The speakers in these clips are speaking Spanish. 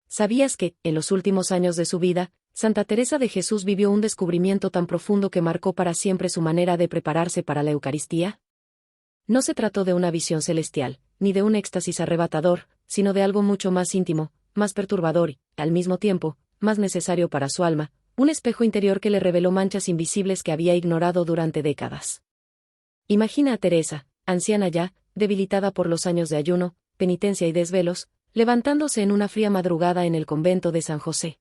¿Sabías que, en los últimos años de su vida, Santa Teresa de Jesús vivió un descubrimiento tan profundo que marcó para siempre su manera de prepararse para la Eucaristía? No se trató de una visión celestial, ni de un éxtasis arrebatador, sino de algo mucho más íntimo, más perturbador y, al mismo tiempo, más necesario para su alma, un espejo interior que le reveló manchas invisibles que había ignorado durante décadas. Imagina a Teresa, anciana ya, debilitada por los años de ayuno, penitencia y desvelos, levantándose en una fría madrugada en el convento de San José.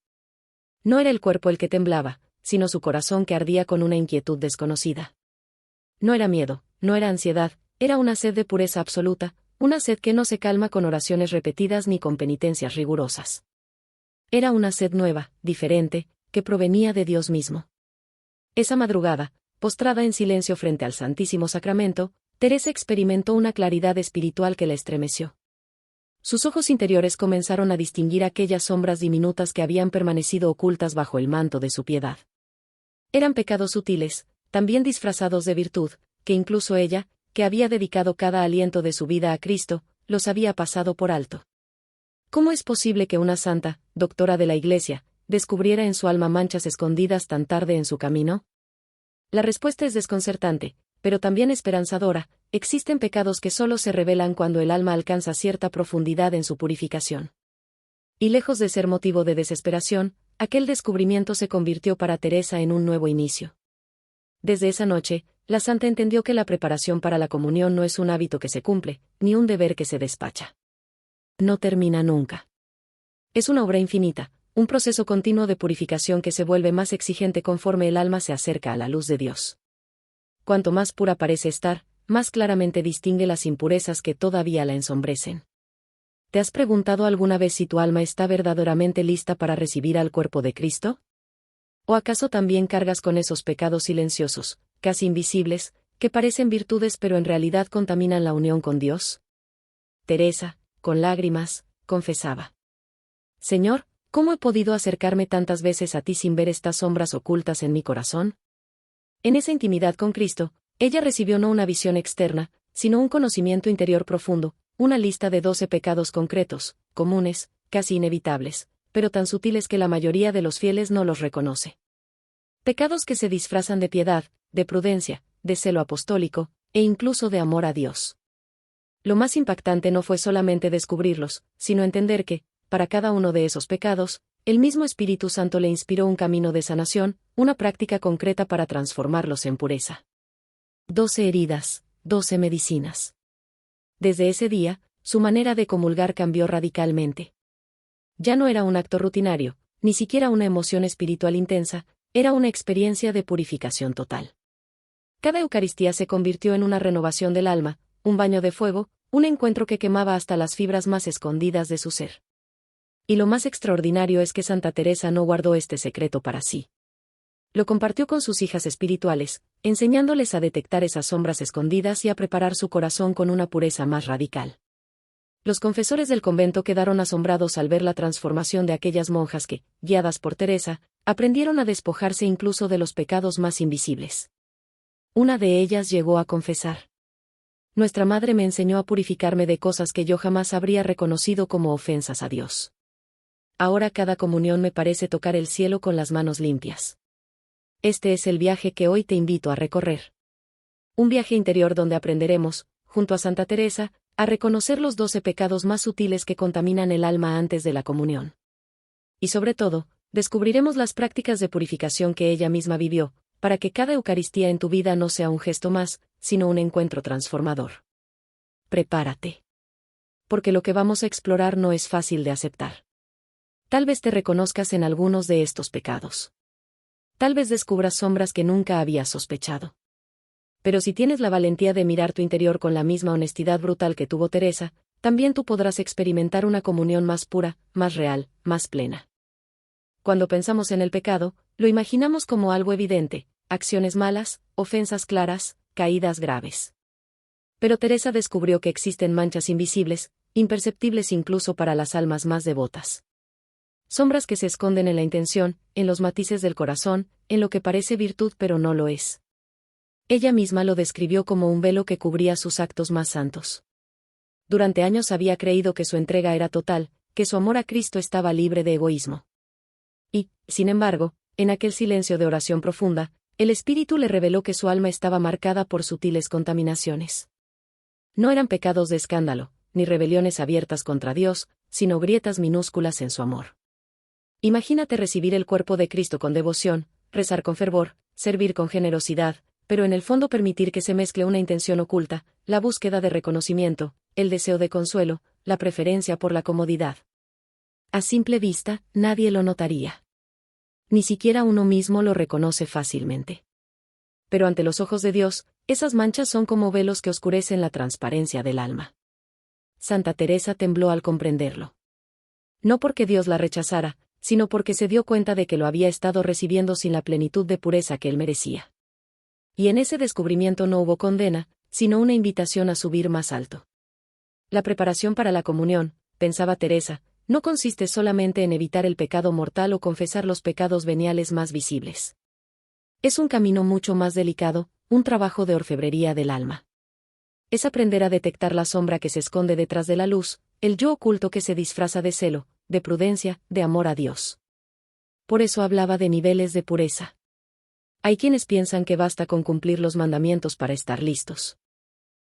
No era el cuerpo el que temblaba, sino su corazón que ardía con una inquietud desconocida. No era miedo, no era ansiedad, era una sed de pureza absoluta, una sed que no se calma con oraciones repetidas ni con penitencias rigurosas. Era una sed nueva, diferente, que provenía de Dios mismo. Esa madrugada, postrada en silencio frente al Santísimo Sacramento, Teresa experimentó una claridad espiritual que la estremeció. Sus ojos interiores comenzaron a distinguir aquellas sombras diminutas que habían permanecido ocultas bajo el manto de su piedad. Eran pecados sutiles, también disfrazados de virtud, que incluso ella, que había dedicado cada aliento de su vida a Cristo, los había pasado por alto. ¿Cómo es posible que una santa, doctora de la Iglesia, descubriera en su alma manchas escondidas tan tarde en su camino? La respuesta es desconcertante, pero también esperanzadora. Existen pecados que solo se revelan cuando el alma alcanza cierta profundidad en su purificación. Y lejos de ser motivo de desesperación, aquel descubrimiento se convirtió para Teresa en un nuevo inicio. Desde esa noche, la santa entendió que la preparación para la comunión no es un hábito que se cumple, ni un deber que se despacha. No termina nunca. Es una obra infinita, un proceso continuo de purificación que se vuelve más exigente conforme el alma se acerca a la luz de Dios. Cuanto más pura parece estar, más claramente distingue las impurezas que todavía la ensombrecen. ¿Te has preguntado alguna vez si tu alma está verdaderamente lista para recibir al cuerpo de Cristo? ¿O acaso también cargas con esos pecados silenciosos, casi invisibles, que parecen virtudes pero en realidad contaminan la unión con Dios? Teresa, con lágrimas, confesaba: Señor, ¿cómo he podido acercarme tantas veces a ti sin ver estas sombras ocultas en mi corazón? En esa intimidad con Cristo, ella recibió no una visión externa, sino un conocimiento interior profundo, una lista de 12 pecados concretos, comunes, casi inevitables, pero tan sutiles que la mayoría de los fieles no los reconoce. Pecados que se disfrazan de piedad, de prudencia, de celo apostólico, e incluso de amor a Dios. Lo más impactante no fue solamente descubrirlos, sino entender que, para cada uno de esos pecados, el mismo Espíritu Santo le inspiró un camino de sanación, una práctica concreta para transformarlos en pureza. 12 heridas, 12 medicinas. Desde ese día, su manera de comulgar cambió radicalmente. Ya no era un acto rutinario, ni siquiera una emoción espiritual intensa, era una experiencia de purificación total. Cada Eucaristía se convirtió en una renovación del alma, un baño de fuego, un encuentro que quemaba hasta las fibras más escondidas de su ser. Y lo más extraordinario es que Santa Teresa no guardó este secreto para sí. Lo compartió con sus hijas espirituales, enseñándoles a detectar esas sombras escondidas y a preparar su corazón con una pureza más radical. Los confesores del convento quedaron asombrados al ver la transformación de aquellas monjas que, guiadas por Teresa, aprendieron a despojarse incluso de los pecados más invisibles. Una de ellas llegó a confesar: Nuestra madre me enseñó a purificarme de cosas que yo jamás habría reconocido como ofensas a Dios. Ahora cada comunión me parece tocar el cielo con las manos limpias. Este es el viaje que hoy te invito a recorrer. Un viaje interior donde aprenderemos, junto a Santa Teresa, a reconocer los 12 pecados más sutiles que contaminan el alma antes de la comunión. Y sobre todo, descubriremos las prácticas de purificación que ella misma vivió, para que cada Eucaristía en tu vida no sea un gesto más, sino un encuentro transformador. Prepárate. Porque lo que vamos a explorar no es fácil de aceptar. Tal vez te reconozcas en algunos de estos pecados. Tal vez descubras sombras que nunca habías sospechado. Pero si tienes la valentía de mirar tu interior con la misma honestidad brutal que tuvo Teresa, también tú podrás experimentar una comunión más pura, más real, más plena. Cuando pensamos en el pecado, lo imaginamos como algo evidente, acciones malas, ofensas claras, caídas graves. Pero Teresa descubrió que existen manchas invisibles, imperceptibles incluso para las almas más devotas. Sombras que se esconden en la intención, en los matices del corazón, en lo que parece virtud pero no lo es. Ella misma lo describió como un velo que cubría sus actos más santos. Durante años había creído que su entrega era total, que su amor a Cristo estaba libre de egoísmo. Y, sin embargo, en aquel silencio de oración profunda, el Espíritu le reveló que su alma estaba marcada por sutiles contaminaciones. No eran pecados de escándalo, ni rebeliones abiertas contra Dios, sino grietas minúsculas en su amor. Imagínate recibir el cuerpo de Cristo con devoción, rezar con fervor, servir con generosidad, pero en el fondo permitir que se mezcle una intención oculta, la búsqueda de reconocimiento, el deseo de consuelo, la preferencia por la comodidad. A simple vista, nadie lo notaría. Ni siquiera uno mismo lo reconoce fácilmente. Pero ante los ojos de Dios, esas manchas son como velos que oscurecen la transparencia del alma. Santa Teresa tembló al comprenderlo. No porque Dios la rechazara, sino porque se dio cuenta de que lo había estado recibiendo sin la plenitud de pureza que él merecía. Y en ese descubrimiento no hubo condena, sino una invitación a subir más alto. La preparación para la comunión, pensaba Teresa, no consiste solamente en evitar el pecado mortal o confesar los pecados veniales más visibles. Es un camino mucho más delicado, un trabajo de orfebrería del alma. Es aprender a detectar la sombra que se esconde detrás de la luz, el yo oculto que se disfraza de celo, de prudencia, de amor a Dios. Por eso hablaba de niveles de pureza. Hay quienes piensan que basta con cumplir los mandamientos para estar listos.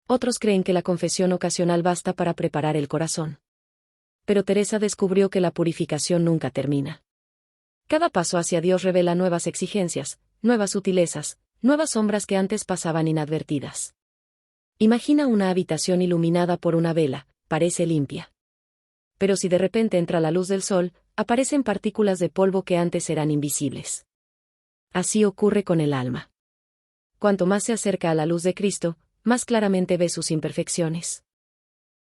Otros creen que la confesión ocasional basta para preparar el corazón. Pero Teresa descubrió que la purificación nunca termina. Cada paso hacia Dios revela nuevas exigencias, nuevas sutilezas, nuevas sombras que antes pasaban inadvertidas. Imagina una habitación iluminada por una vela, parece limpia. Pero si de repente entra la luz del sol, aparecen partículas de polvo que antes eran invisibles. Así ocurre con el alma. Cuanto más se acerca a la luz de Cristo, más claramente ve sus imperfecciones.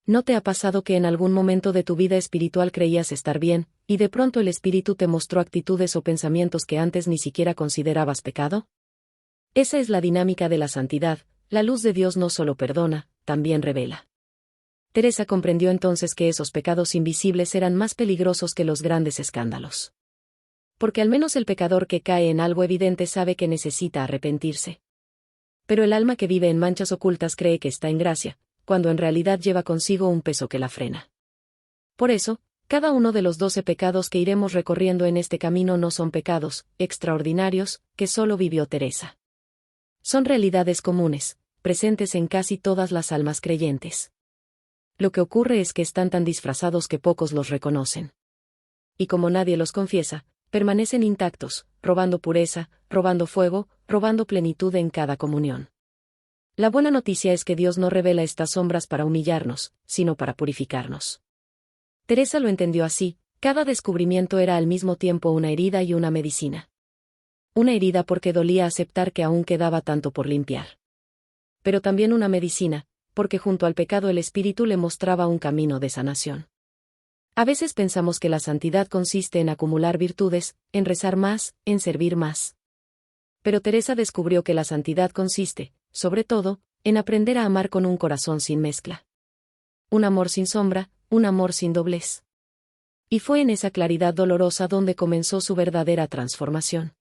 ¿No te ha pasado que en algún momento de tu vida espiritual creías estar bien, y de pronto el Espíritu te mostró actitudes o pensamientos que antes ni siquiera considerabas pecado? Esa es la dinámica de la santidad, la luz de Dios no solo perdona, también revela. Teresa comprendió entonces que esos pecados invisibles eran más peligrosos que los grandes escándalos. Porque al menos el pecador que cae en algo evidente sabe que necesita arrepentirse. Pero el alma que vive en manchas ocultas cree que está en gracia, cuando en realidad lleva consigo un peso que la frena. Por eso, cada uno de los 12 pecados que iremos recorriendo en este camino no son pecados extraordinarios que solo vivió Teresa. Son realidades comunes, presentes en casi todas las almas creyentes. Lo que ocurre es que están tan disfrazados que pocos los reconocen. Y como nadie los confiesa, permanecen intactos, robando pureza, robando fuego, robando plenitud en cada comunión. La buena noticia es que Dios no revela estas sombras para humillarnos, sino para purificarnos. Teresa lo entendió así, cada descubrimiento era al mismo tiempo una herida y una medicina. Una herida porque dolía aceptar que aún quedaba tanto por limpiar. Pero también una medicina, porque junto al pecado el Espíritu le mostraba un camino de sanación. A veces pensamos que la santidad consiste en acumular virtudes, en rezar más, en servir más. Pero Teresa descubrió que la santidad consiste, sobre todo, en aprender a amar con un corazón sin mezcla. Un amor sin sombra, un amor sin doblez. Y fue en esa claridad dolorosa donde comenzó su verdadera transformación.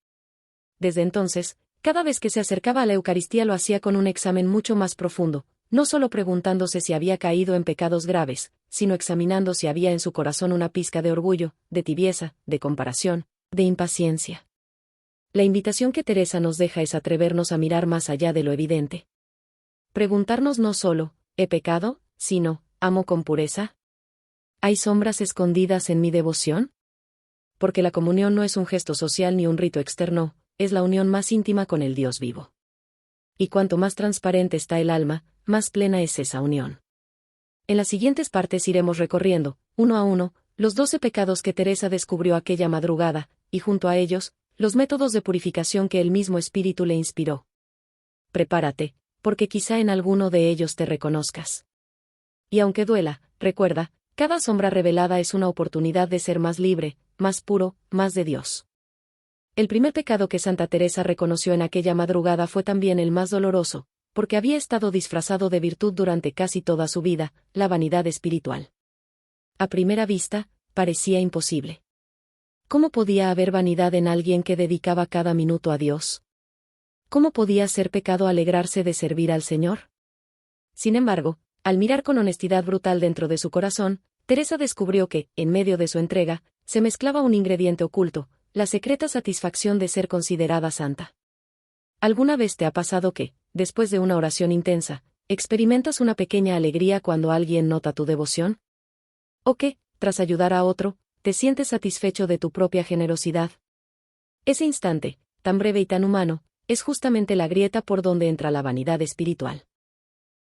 Desde entonces, cada vez que se acercaba a la Eucaristía lo hacía con un examen mucho más profundo, no solo preguntándose si había caído en pecados graves, sino examinando si había en su corazón una pizca de orgullo, de tibieza, de comparación, de impaciencia. La invitación que Teresa nos deja es atrevernos a mirar más allá de lo evidente. Preguntarnos no solo, ¿he pecado?, sino, ¿amo con pureza? ¿Hay sombras escondidas en mi devoción? Porque la comunión no es un gesto social ni un rito externo, es la unión más íntima con el Dios vivo. Y cuanto más transparente está el alma, más plena es esa unión. En las siguientes partes iremos recorriendo, uno a uno, los 12 pecados que Teresa descubrió aquella madrugada, y junto a ellos, los métodos de purificación que el mismo Espíritu le inspiró. Prepárate, porque quizá en alguno de ellos te reconozcas. Y aunque duela, recuerda, cada sombra revelada es una oportunidad de ser más libre, más puro, más de Dios. El primer pecado que Santa Teresa reconoció en aquella madrugada fue también el más doloroso, porque había estado disfrazado de virtud durante casi toda su vida, la vanidad espiritual. A primera vista, parecía imposible. ¿Cómo podía haber vanidad en alguien que dedicaba cada minuto a Dios? ¿Cómo podía ser pecado alegrarse de servir al Señor? Sin embargo, al mirar con honestidad brutal dentro de su corazón, Teresa descubrió que, en medio de su entrega, se mezclaba un ingrediente oculto, la secreta satisfacción de ser considerada santa. ¿Alguna vez te ha pasado que, después de una oración intensa, experimentas una pequeña alegría cuando alguien nota tu devoción? ¿O que, tras ayudar a otro, te sientes satisfecho de tu propia generosidad? Ese instante, tan breve y tan humano, es justamente la grieta por donde entra la vanidad espiritual.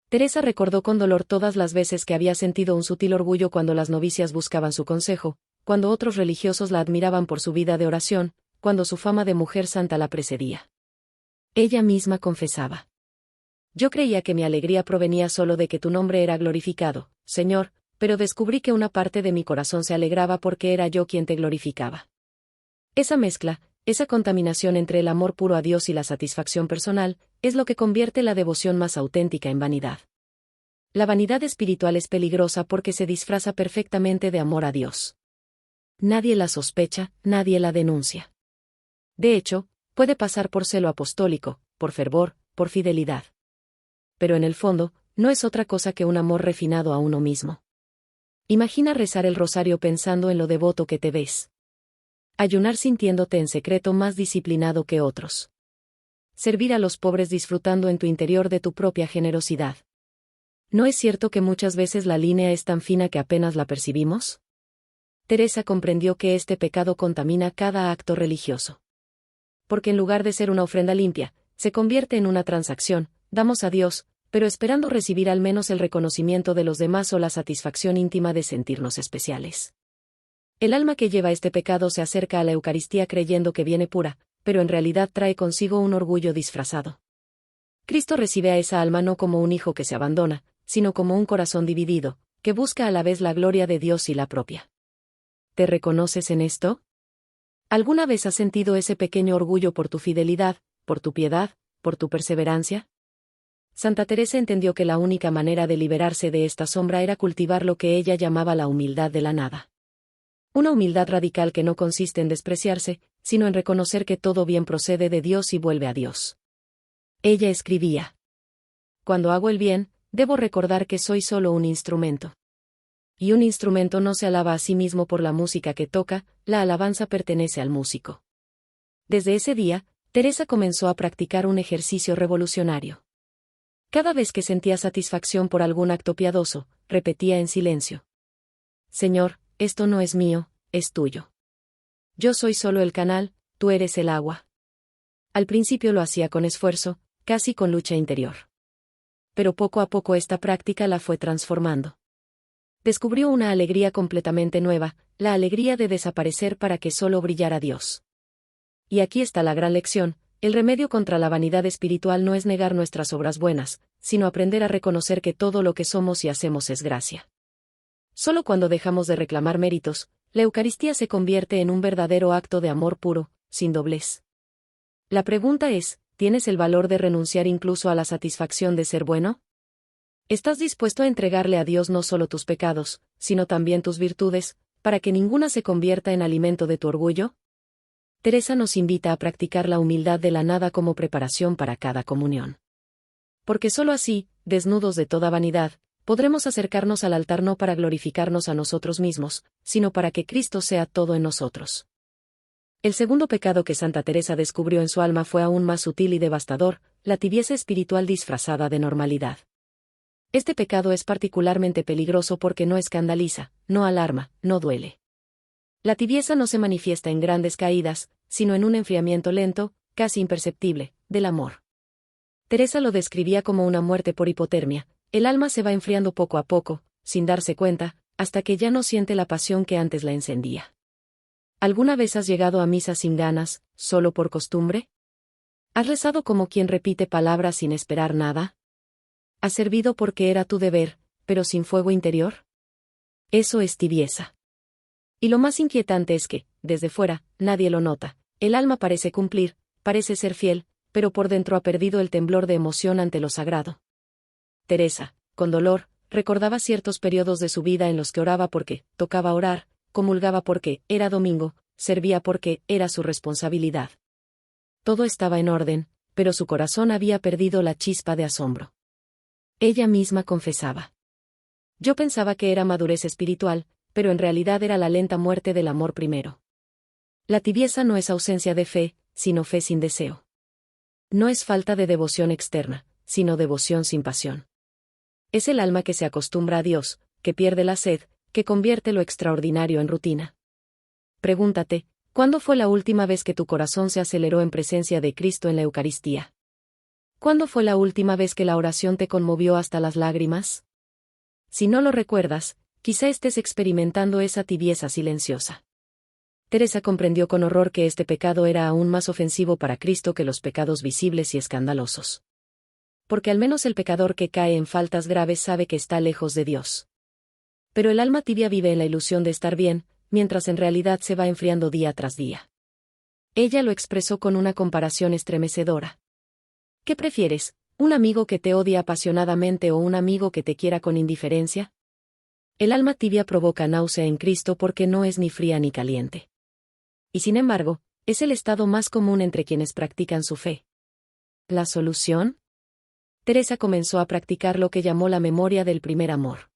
Teresa recordó con dolor todas las veces que había sentido un sutil orgullo cuando las novicias buscaban su consejo, cuando otros religiosos la admiraban por su vida de oración, cuando su fama de mujer santa la precedía. Ella misma confesaba: yo creía que mi alegría provenía solo de que tu nombre era glorificado, Señor, pero descubrí que una parte de mi corazón se alegraba porque era yo quien te glorificaba. Esa mezcla, esa contaminación entre el amor puro a Dios y la satisfacción personal, es lo que convierte la devoción más auténtica en vanidad. La vanidad espiritual es peligrosa porque se disfraza perfectamente de amor a Dios. Nadie la sospecha, nadie la denuncia. De hecho, puede pasar por celo apostólico, por fervor, por fidelidad. Pero en el fondo, no es otra cosa que un amor refinado a uno mismo. Imagina rezar el rosario pensando en lo devoto que te ves. Ayunar sintiéndote en secreto más disciplinado que otros. Servir a los pobres disfrutando en tu interior de tu propia generosidad. ¿No es cierto que muchas veces la línea es tan fina que apenas la percibimos? Teresa comprendió que este pecado contamina cada acto religioso. Porque en lugar de ser una ofrenda limpia, se convierte en una transacción, damos a Dios, pero esperando recibir al menos el reconocimiento de los demás o la satisfacción íntima de sentirnos especiales. El alma que lleva este pecado se acerca a la Eucaristía creyendo que viene pura, pero en realidad trae consigo un orgullo disfrazado. Cristo recibe a esa alma no como un hijo que se abandona, sino como un corazón dividido, que busca a la vez la gloria de Dios y la propia. ¿Te reconoces en esto? ¿Alguna vez has sentido ese pequeño orgullo por tu fidelidad, por tu piedad, por tu perseverancia? Santa Teresa entendió que la única manera de liberarse de esta sombra era cultivar lo que ella llamaba la humildad de la nada. Una humildad radical que no consiste en despreciarse, sino en reconocer que todo bien procede de Dios y vuelve a Dios. Ella escribía: cuando hago el bien, debo recordar que soy solo un instrumento. Y un instrumento no se alaba a sí mismo por la música que toca, la alabanza pertenece al músico. Desde ese día, Teresa comenzó a practicar un ejercicio revolucionario. Cada vez que sentía satisfacción por algún acto piadoso, repetía en silencio: Señor, esto no es mío, es tuyo. Yo soy solo el canal, tú eres el agua. Al principio lo hacía con esfuerzo, casi con lucha interior. Pero poco a poco esta práctica la fue transformando. Descubrió una alegría completamente nueva, la alegría de desaparecer para que solo brillara Dios. Y aquí está la gran lección: el remedio contra la vanidad espiritual no es negar nuestras obras buenas, sino aprender a reconocer que todo lo que somos y hacemos es gracia. Solo cuando dejamos de reclamar méritos, la Eucaristía se convierte en un verdadero acto de amor puro, sin doblez. La pregunta es: ¿tienes el valor de renunciar incluso a la satisfacción de ser bueno? ¿Estás dispuesto a entregarle a Dios no solo tus pecados, sino también tus virtudes, para que ninguna se convierta en alimento de tu orgullo? Teresa nos invita a practicar la humildad de la nada como preparación para cada comunión. Porque sólo así, desnudos de toda vanidad, podremos acercarnos al altar no para glorificarnos a nosotros mismos, sino para que Cristo sea todo en nosotros. El segundo pecado que Santa Teresa descubrió en su alma fue aún más sutil y devastador: la tibieza espiritual disfrazada de normalidad. Este pecado es particularmente peligroso porque no escandaliza, no alarma, no duele. La tibieza no se manifiesta en grandes caídas, sino en un enfriamiento lento, casi imperceptible, del amor. Teresa lo describía como una muerte por hipotermia: el alma se va enfriando poco a poco, sin darse cuenta, hasta que ya no siente la pasión que antes la encendía. ¿Alguna vez has llegado a misa sin ganas, solo por costumbre? ¿Has rezado como quien repite palabras sin esperar nada? ¿Has servido porque era tu deber, pero sin fuego interior? Eso es tibieza. Y lo más inquietante es que, desde fuera, nadie lo nota. El alma parece cumplir, parece ser fiel, pero por dentro ha perdido el temblor de emoción ante lo sagrado. Teresa, con dolor, recordaba ciertos periodos de su vida en los que oraba porque tocaba orar, comulgaba porque era domingo, servía porque era su responsabilidad. Todo estaba en orden, pero su corazón había perdido la chispa de asombro. Ella misma confesaba: yo pensaba que era madurez espiritual, pero en realidad era la lenta muerte del amor primero. La tibieza no es ausencia de fe, sino fe sin deseo. No es falta de devoción externa, sino devoción sin pasión. Es el alma que se acostumbra a Dios, que pierde la sed, que convierte lo extraordinario en rutina. Pregúntate, ¿cuándo fue la última vez que tu corazón se aceleró en presencia de Cristo en la Eucaristía? ¿Cuándo fue la última vez que la oración te conmovió hasta las lágrimas? Si no lo recuerdas, quizá estés experimentando esa tibieza silenciosa. Teresa comprendió con horror que este pecado era aún más ofensivo para Cristo que los pecados visibles y escandalosos. Porque al menos el pecador que cae en faltas graves sabe que está lejos de Dios. Pero el alma tibia vive en la ilusión de estar bien, mientras en realidad se va enfriando día tras día. Ella lo expresó con una comparación estremecedora. ¿Qué prefieres, un amigo que te odia apasionadamente o un amigo que te quiera con indiferencia? El alma tibia provoca náusea en Cristo porque no es ni fría ni caliente. Y sin embargo, es el estado más común entre quienes practican su fe. ¿La solución? Teresa comenzó a practicar lo que llamó la memoria del primer amor.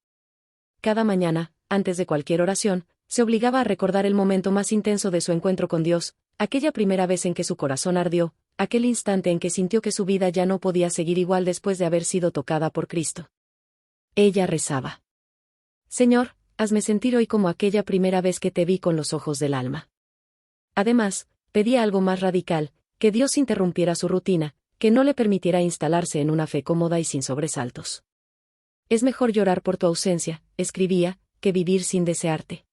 Cada mañana, antes de cualquier oración, se obligaba a recordar el momento más intenso de su encuentro con Dios, aquella primera vez en que su corazón ardió, aquel instante en que sintió que su vida ya no podía seguir igual después de haber sido tocada por Cristo. Ella rezaba: Señor, hazme sentir hoy como aquella primera vez que te vi con los ojos del alma. Además, pedía algo más radical, que Dios interrumpiera su rutina, que no le permitiera instalarse en una fe cómoda y sin sobresaltos. Es mejor llorar por tu ausencia, escribía, que vivir sin desearte.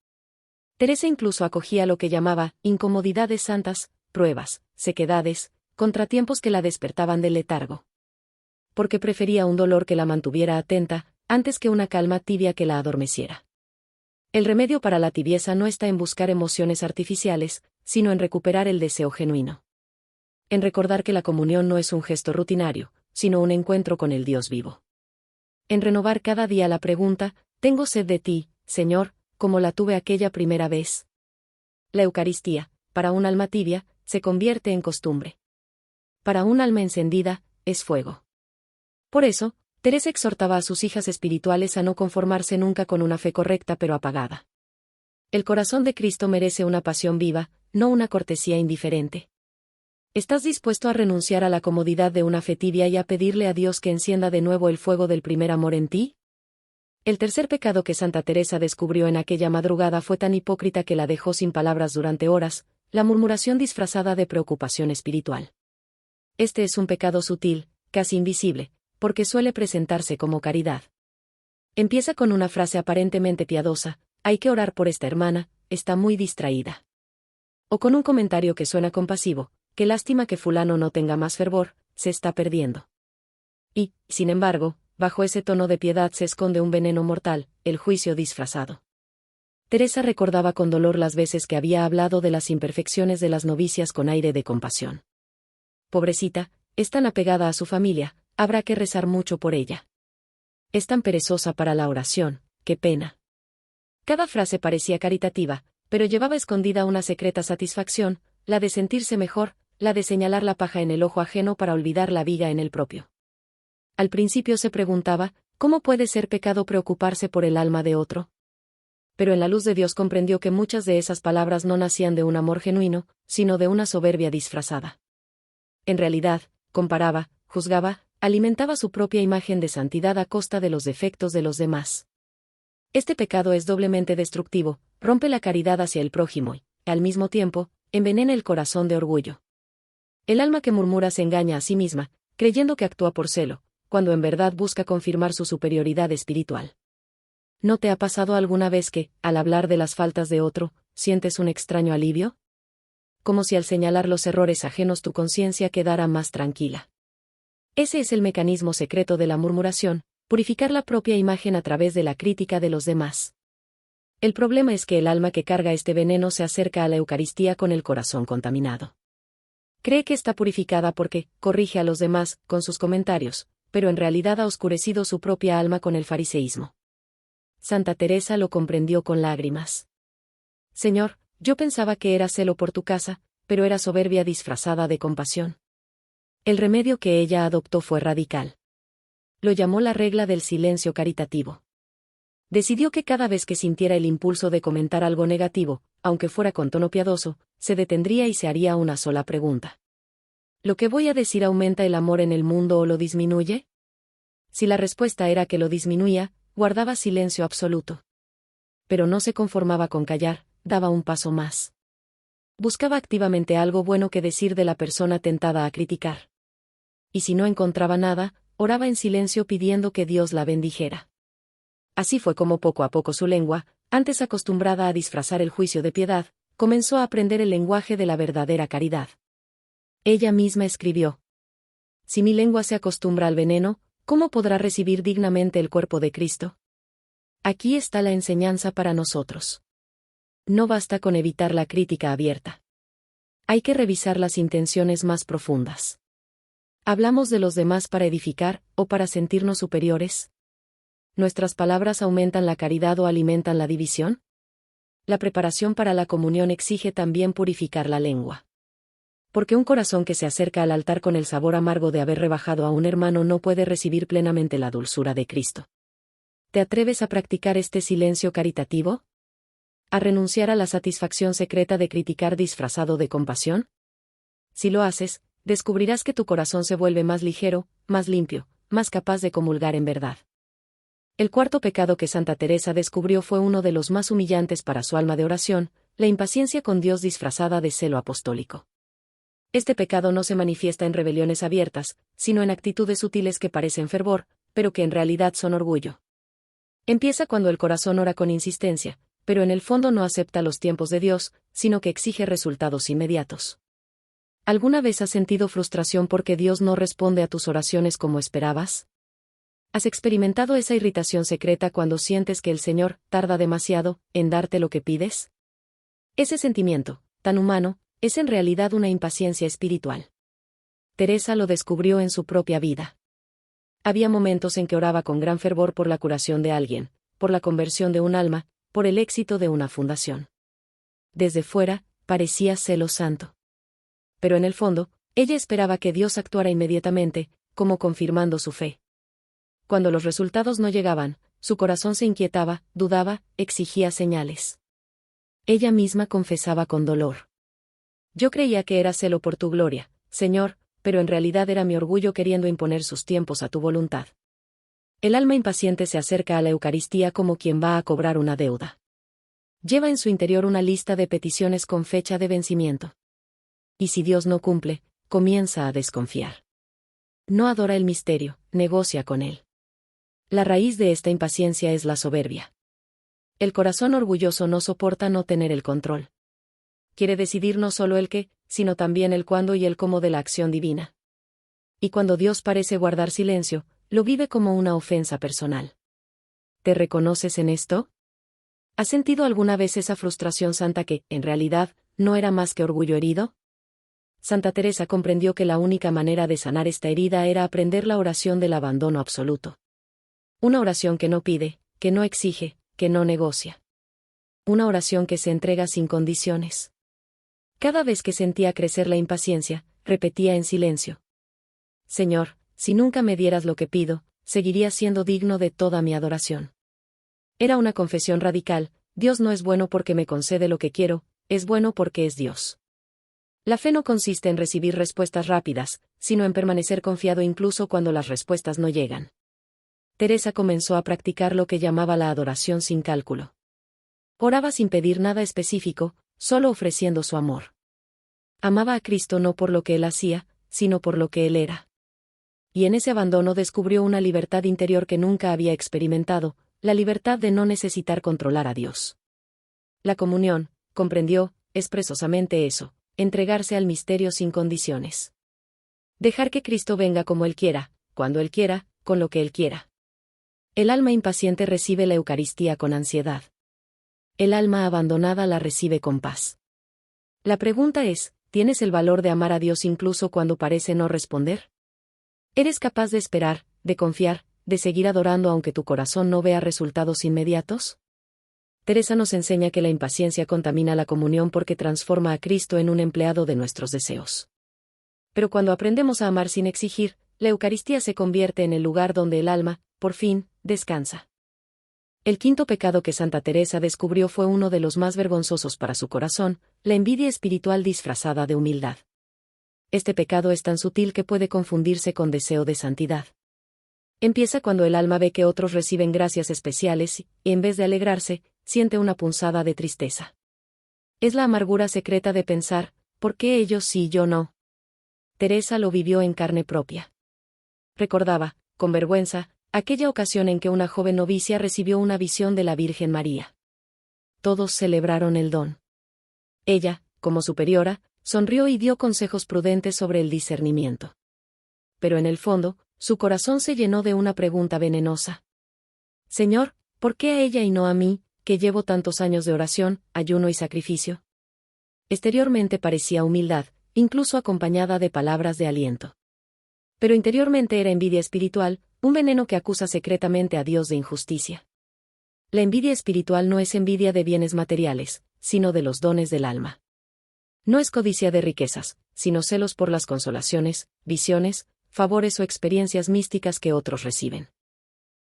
Teresa incluso acogía lo que llamaba incomodidades santas, pruebas, sequedades, contratiempos que la despertaban del letargo. Porque prefería un dolor que la mantuviera atenta, antes que una calma tibia que la adormeciera. El remedio para la tibieza no está en buscar emociones artificiales, sino en recuperar el deseo genuino. En recordar que la comunión no es un gesto rutinario, sino un encuentro con el Dios vivo. En renovar cada día la pregunta: ¿tengo sed de ti, Señor, como la tuve aquella primera vez? La Eucaristía, para un alma tibia, se convierte en costumbre. Para un alma encendida, es fuego. Por eso, Teresa exhortaba a sus hijas espirituales a no conformarse nunca con una fe correcta pero apagada. El corazón de Cristo merece una pasión viva, no una cortesía indiferente. ¿Estás dispuesto a renunciar a la comodidad de una fe tibia y a pedirle a Dios que encienda de nuevo el fuego del primer amor en ti? El tercer pecado que Santa Teresa descubrió en aquella madrugada fue tan hipócrita que la dejó sin palabras durante horas: la murmuración disfrazada de preocupación espiritual. Este es un pecado sutil, casi invisible, porque suele presentarse como caridad. Empieza con una frase aparentemente piadosa: hay que orar por esta hermana, está muy distraída. O con un comentario que suena compasivo: qué lástima que fulano no tenga más fervor, se está perdiendo. Y, sin embargo, bajo ese tono de piedad se esconde un veneno mortal, el juicio disfrazado. Teresa recordaba con dolor las veces que había hablado de las imperfecciones de las novicias con aire de compasión. Pobrecita, es tan apegada a su familia, habrá que rezar mucho por ella. Es tan perezosa para la oración, qué pena. Cada frase parecía caritativa, pero llevaba escondida una secreta satisfacción, la de sentirse mejor, la de señalar la paja en el ojo ajeno para olvidar la viga en el propio. Al principio se preguntaba: ¿cómo puede ser pecado preocuparse por el alma de otro? Pero en la luz de Dios comprendió que muchas de esas palabras no nacían de un amor genuino, sino de una soberbia disfrazada. En realidad, comparaba, juzgaba, alimentaba su propia imagen de santidad a costa de los defectos de los demás. Este pecado es doblemente destructivo: rompe la caridad hacia el prójimo y, al mismo tiempo, envenena el corazón de orgullo. El alma que murmura se engaña a sí misma, creyendo que actúa por celo, cuando en verdad busca confirmar su superioridad espiritual. ¿No te ha pasado alguna vez que, al hablar de las faltas de otro, sientes un extraño alivio? Como si al señalar los errores ajenos tu conciencia quedara más tranquila. Ese es el mecanismo secreto de la murmuración: purificar la propia imagen a través de la crítica de los demás. El problema es que el alma que carga este veneno se acerca a la Eucaristía con el corazón contaminado. Cree que está purificada porque corrige a los demás con sus comentarios, pero en realidad ha oscurecido su propia alma con el fariseísmo. Santa Teresa lo comprendió con lágrimas. Señor, yo pensaba que era celo por tu casa, pero era soberbia disfrazada de compasión. El remedio que ella adoptó fue radical. Lo llamó la regla del silencio caritativo. Decidió que cada vez que sintiera el impulso de comentar algo negativo, aunque fuera con tono piadoso, se detendría y se haría una sola pregunta. ¿Lo que voy a decir aumenta el amor en el mundo o lo disminuye? Si la respuesta era que lo disminuía, guardaba silencio absoluto. Pero no se conformaba con callar, daba un paso más. Buscaba activamente algo bueno que decir de la persona tentada a criticar. Y si no encontraba nada, oraba en silencio pidiendo que Dios la bendijera. Así fue como poco a poco su lengua, antes acostumbrada a disfrazar el juicio de piedad, comenzó a aprender el lenguaje de la verdadera caridad. Ella misma escribió: si mi lengua se acostumbra al veneno, ¿cómo podrá recibir dignamente el cuerpo de Cristo? Aquí está la enseñanza para nosotros. No basta con evitar la crítica abierta. Hay que revisar las intenciones más profundas. ¿Hablamos de los demás para edificar, o para sentirnos superiores? ¿Nuestras palabras aumentan la caridad o alimentan la división? La preparación para la comunión exige también purificar la lengua. Porque un corazón que se acerca al altar con el sabor amargo de haber rebajado a un hermano no puede recibir plenamente la dulzura de Cristo. ¿Te atreves a practicar este silencio caritativo? ¿A renunciar a la satisfacción secreta de criticar disfrazado de compasión? Si lo haces, descubrirás que tu corazón se vuelve más ligero, más limpio, más capaz de comulgar en verdad. El cuarto pecado que Santa Teresa descubrió fue uno de los más humillantes para su alma de oración, la impaciencia con Dios disfrazada de celo apostólico. Este pecado no se manifiesta en rebeliones abiertas, sino en actitudes sutiles que parecen fervor, pero que en realidad son orgullo. Empieza cuando el corazón ora con insistencia, pero en el fondo no acepta los tiempos de Dios, sino que exige resultados inmediatos. ¿Alguna vez has sentido frustración porque Dios no responde a tus oraciones como esperabas? ¿Has experimentado esa irritación secreta cuando sientes que el Señor tarda demasiado en darte lo que pides? Ese sentimiento, tan humano, es en realidad una impaciencia espiritual. Teresa lo descubrió en su propia vida. Había momentos en que oraba con gran fervor por la curación de alguien, por la conversión de un alma, por el éxito de una fundación. Desde fuera, parecía celo santo. Pero en el fondo, ella esperaba que Dios actuara inmediatamente, como confirmando su fe. Cuando los resultados no llegaban, su corazón se inquietaba, dudaba, exigía señales. Ella misma confesaba con dolor: yo creía que era celo por tu gloria, Señor, pero en realidad era mi orgullo queriendo imponer sus tiempos a tu voluntad. El alma impaciente se acerca a la Eucaristía como quien va a cobrar una deuda. Lleva en su interior una lista de peticiones con fecha de vencimiento. Y si Dios no cumple, comienza a desconfiar. No adora el misterio, negocia con él. La raíz de esta impaciencia es la soberbia. El corazón orgulloso no soporta no tener el control. Quiere decidir no solo el qué, sino también el cuándo y el cómo de la acción divina. Y cuando Dios parece guardar silencio, lo vive como una ofensa personal. ¿Te reconoces en esto? ¿Has sentido alguna vez esa frustración santa que, en realidad, no era más que orgullo herido? Santa Teresa comprendió que la única manera de sanar esta herida era aprender la oración del abandono absoluto. Una oración que no pide, que no exige, que no negocia. Una oración que se entrega sin condiciones. Cada vez que sentía crecer la impaciencia, repetía en silencio: Señor, si nunca me dieras lo que pido, seguiría siendo digno de toda mi adoración. Era una confesión radical: Dios no es bueno porque me concede lo que quiero, es bueno porque es Dios. La fe no consiste en recibir respuestas rápidas, sino en permanecer confiado incluso cuando las respuestas no llegan. Teresa comenzó a practicar lo que llamaba la adoración sin cálculo. Oraba sin pedir nada específico, solo ofreciendo su amor. Amaba a Cristo no por lo que Él hacía, sino por lo que Él era. Y en ese abandono descubrió una libertad interior que nunca había experimentado, la libertad de no necesitar controlar a Dios. La comunión, comprendió, es precisamente eso: entregarse al misterio sin condiciones. Dejar que Cristo venga como Él quiera, cuando Él quiera, con lo que Él quiera. El alma impaciente recibe la Eucaristía con ansiedad. El alma abandonada la recibe con paz. La pregunta es: ¿tienes el valor de amar a Dios incluso cuando parece no responder? ¿Eres capaz de esperar, de confiar, de seguir adorando aunque tu corazón no vea resultados inmediatos? Teresa nos enseña que la impaciencia contamina la comunión porque transforma a Cristo en un empleado de nuestros deseos. Pero cuando aprendemos a amar sin exigir, la Eucaristía se convierte en el lugar donde el alma, por fin, descansa. El quinto pecado que Santa Teresa descubrió fue uno de los más vergonzosos para su corazón, la envidia espiritual disfrazada de humildad. Este pecado es tan sutil que puede confundirse con deseo de santidad. Empieza cuando el alma ve que otros reciben gracias especiales y, en vez de alegrarse, siente una punzada de tristeza. Es la amargura secreta de pensar, ¿por qué ellos sí y yo no? Teresa lo vivió en carne propia. Recordaba, con vergüenza, aquella ocasión en que una joven novicia recibió una visión de la Virgen María. Todos celebraron el don. Ella, como superiora, sonrió y dio consejos prudentes sobre el discernimiento. Pero en el fondo, su corazón se llenó de una pregunta venenosa. Señor, ¿por qué a ella y no a mí, que llevo tantos años de oración, ayuno y sacrificio? Exteriormente parecía humildad, incluso acompañada de palabras de aliento. Pero interiormente era envidia espiritual, un veneno que acusa secretamente a Dios de injusticia. La envidia espiritual no es envidia de bienes materiales, sino de los dones del alma. No es codicia de riquezas, sino celos por las consolaciones, visiones, favores o experiencias místicas que otros reciben.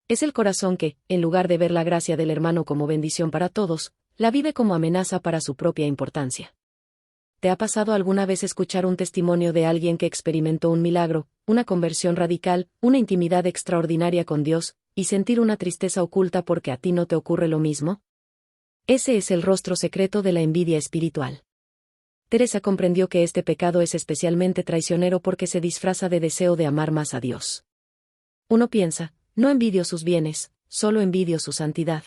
Es el corazón que, en lugar de ver la gracia del hermano como bendición para todos, la vive como amenaza para su propia importancia. ¿Te ha pasado alguna vez escuchar un testimonio de alguien que experimentó un milagro, una conversión radical, una intimidad extraordinaria con Dios, y sentir una tristeza oculta porque a ti no te ocurre lo mismo? Ese es el rostro secreto de la envidia espiritual. Teresa comprendió que este pecado es especialmente traicionero porque se disfraza de deseo de amar más a Dios. Uno piensa, no envidio sus bienes, solo envidio su santidad.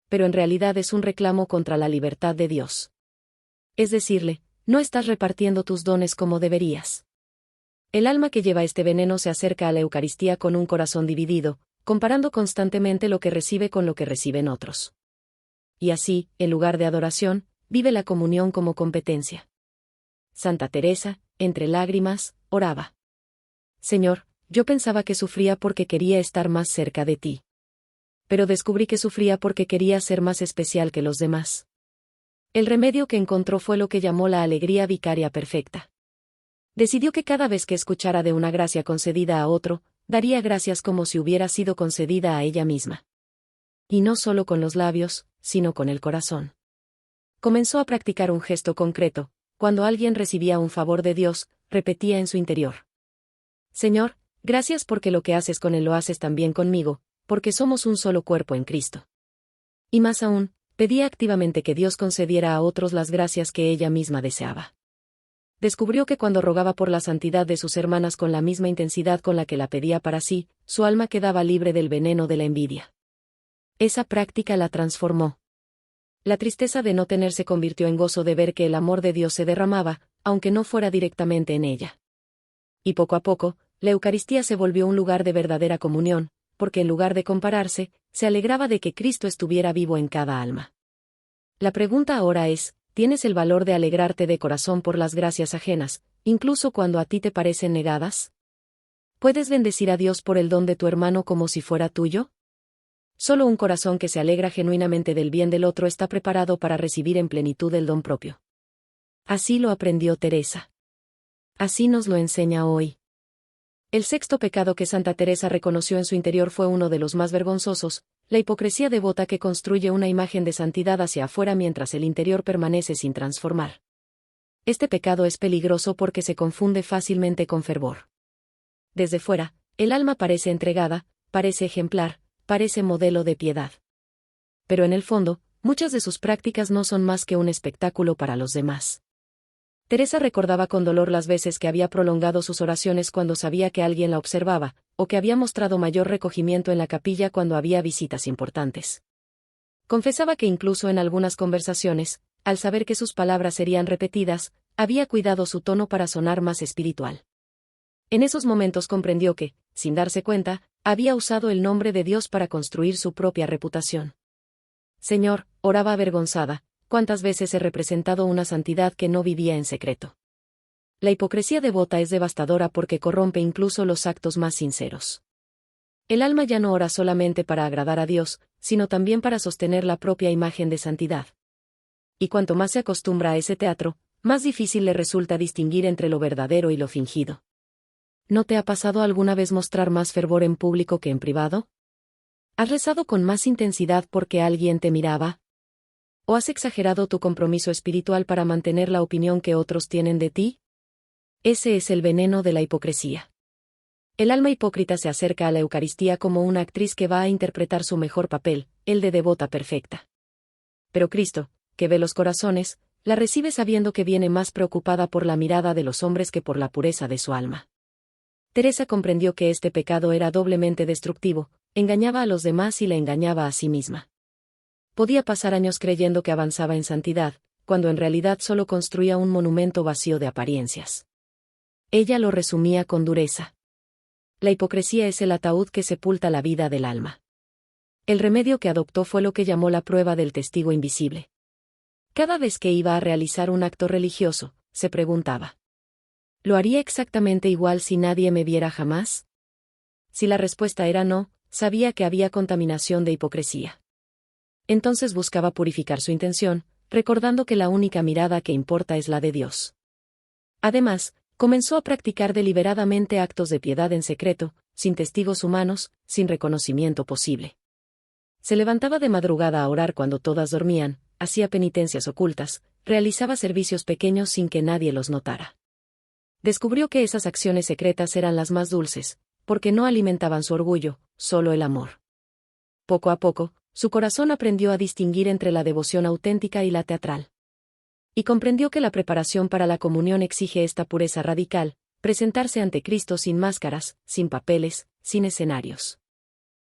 Pero en realidad es un reclamo contra la libertad de Dios. Es decirle, no estás repartiendo tus dones como deberías. El alma que lleva este veneno se acerca a la Eucaristía con un corazón dividido, comparando constantemente lo que recibe con lo que reciben otros. Y así, en lugar de adoración, vive la comunión como competencia. Santa Teresa, entre lágrimas, oraba. Señor, yo pensaba que sufría porque quería estar más cerca de ti. Pero descubrí que sufría porque quería ser más especial que los demás. El remedio que encontró fue lo que llamó la alegría vicaria perfecta. Decidió que cada vez que escuchara de una gracia concedida a otro, daría gracias como si hubiera sido concedida a ella misma. Y no solo con los labios, sino con el corazón. Comenzó a practicar un gesto concreto. Cuando alguien recibía un favor de Dios, repetía en su interior: Señor, gracias porque lo que haces con él lo haces también conmigo, porque somos un solo cuerpo en Cristo. Y más aún, pedía activamente que Dios concediera a otros las gracias que ella misma deseaba. Descubrió que cuando rogaba por la santidad de sus hermanas con la misma intensidad con la que la pedía para sí, su alma quedaba libre del veneno de la envidia. Esa práctica la transformó. La tristeza de no tener se convirtió en gozo de ver que el amor de Dios se derramaba, aunque no fuera directamente en ella. Y poco a poco, la Eucaristía se volvió un lugar de verdadera comunión, porque en lugar de compararse, se alegraba de que Cristo estuviera vivo en cada alma. La pregunta ahora es, ¿tienes el valor de alegrarte de corazón por las gracias ajenas, incluso cuando a ti te parecen negadas? ¿Puedes bendecir a Dios por el don de tu hermano como si fuera tuyo? Solo un corazón que se alegra genuinamente del bien del otro está preparado para recibir en plenitud el don propio. Así lo aprendió Teresa. Así nos lo enseña hoy. El sexto pecado que Santa Teresa reconoció en su interior fue uno de los más vergonzosos, la hipocresía devota que construye una imagen de santidad hacia afuera mientras el interior permanece sin transformar. Este pecado es peligroso porque se confunde fácilmente con fervor. Desde fuera, el alma parece entregada, parece ejemplar, parece modelo de piedad. Pero en el fondo, muchas de sus prácticas no son más que un espectáculo para los demás. Teresa recordaba con dolor las veces que había prolongado sus oraciones cuando sabía que alguien la observaba, o que había mostrado mayor recogimiento en la capilla cuando había visitas importantes. Confesaba que incluso en algunas conversaciones, al saber que sus palabras serían repetidas, había cuidado su tono para sonar más espiritual. En esos momentos comprendió que, sin darse cuenta, había usado el nombre de Dios para construir su propia reputación. Señor, oraba avergonzada, ¿cuántas veces he representado una santidad que no vivía en secreto? La hipocresía devota es devastadora porque corrompe incluso los actos más sinceros. El alma ya no ora solamente para agradar a Dios, sino también para sostener la propia imagen de santidad. Y cuanto más se acostumbra a ese teatro, más difícil le resulta distinguir entre lo verdadero y lo fingido. ¿No te ha pasado alguna vez mostrar más fervor en público que en privado? ¿Has rezado con más intensidad porque alguien te miraba? ¿O has exagerado tu compromiso espiritual para mantener la opinión que otros tienen de ti? Ese es el veneno de la hipocresía. El alma hipócrita se acerca a la Eucaristía como una actriz que va a interpretar su mejor papel, el de devota perfecta. Pero Cristo, que ve los corazones, la recibe sabiendo que viene más preocupada por la mirada de los hombres que por la pureza de su alma. Teresa comprendió que este pecado era doblemente destructivo, engañaba a los demás y la engañaba a sí misma. Podía pasar años creyendo que avanzaba en santidad, cuando en realidad solo construía un monumento vacío de apariencias. Ella lo resumía con dureza. La hipocresía es el ataúd que sepulta la vida del alma. El remedio que adoptó fue lo que llamó la prueba del testigo invisible. Cada vez que iba a realizar un acto religioso, se preguntaba: ¿lo haría exactamente igual si nadie me viera jamás? Si la respuesta era no, sabía que había contaminación de hipocresía. Entonces buscaba purificar su intención, recordando que la única mirada que importa es la de Dios. Además, comenzó a practicar deliberadamente actos de piedad en secreto, sin testigos humanos, sin reconocimiento posible. Se levantaba de madrugada a orar cuando todas dormían, hacía penitencias ocultas, realizaba servicios pequeños sin que nadie los notara. Descubrió que esas acciones secretas eran las más dulces, porque no alimentaban su orgullo, solo el amor. Poco a poco, su corazón aprendió a distinguir entre la devoción auténtica y la teatral. Y comprendió que la preparación para la comunión exige esta pureza radical, presentarse ante Cristo sin máscaras, sin papeles, sin escenarios.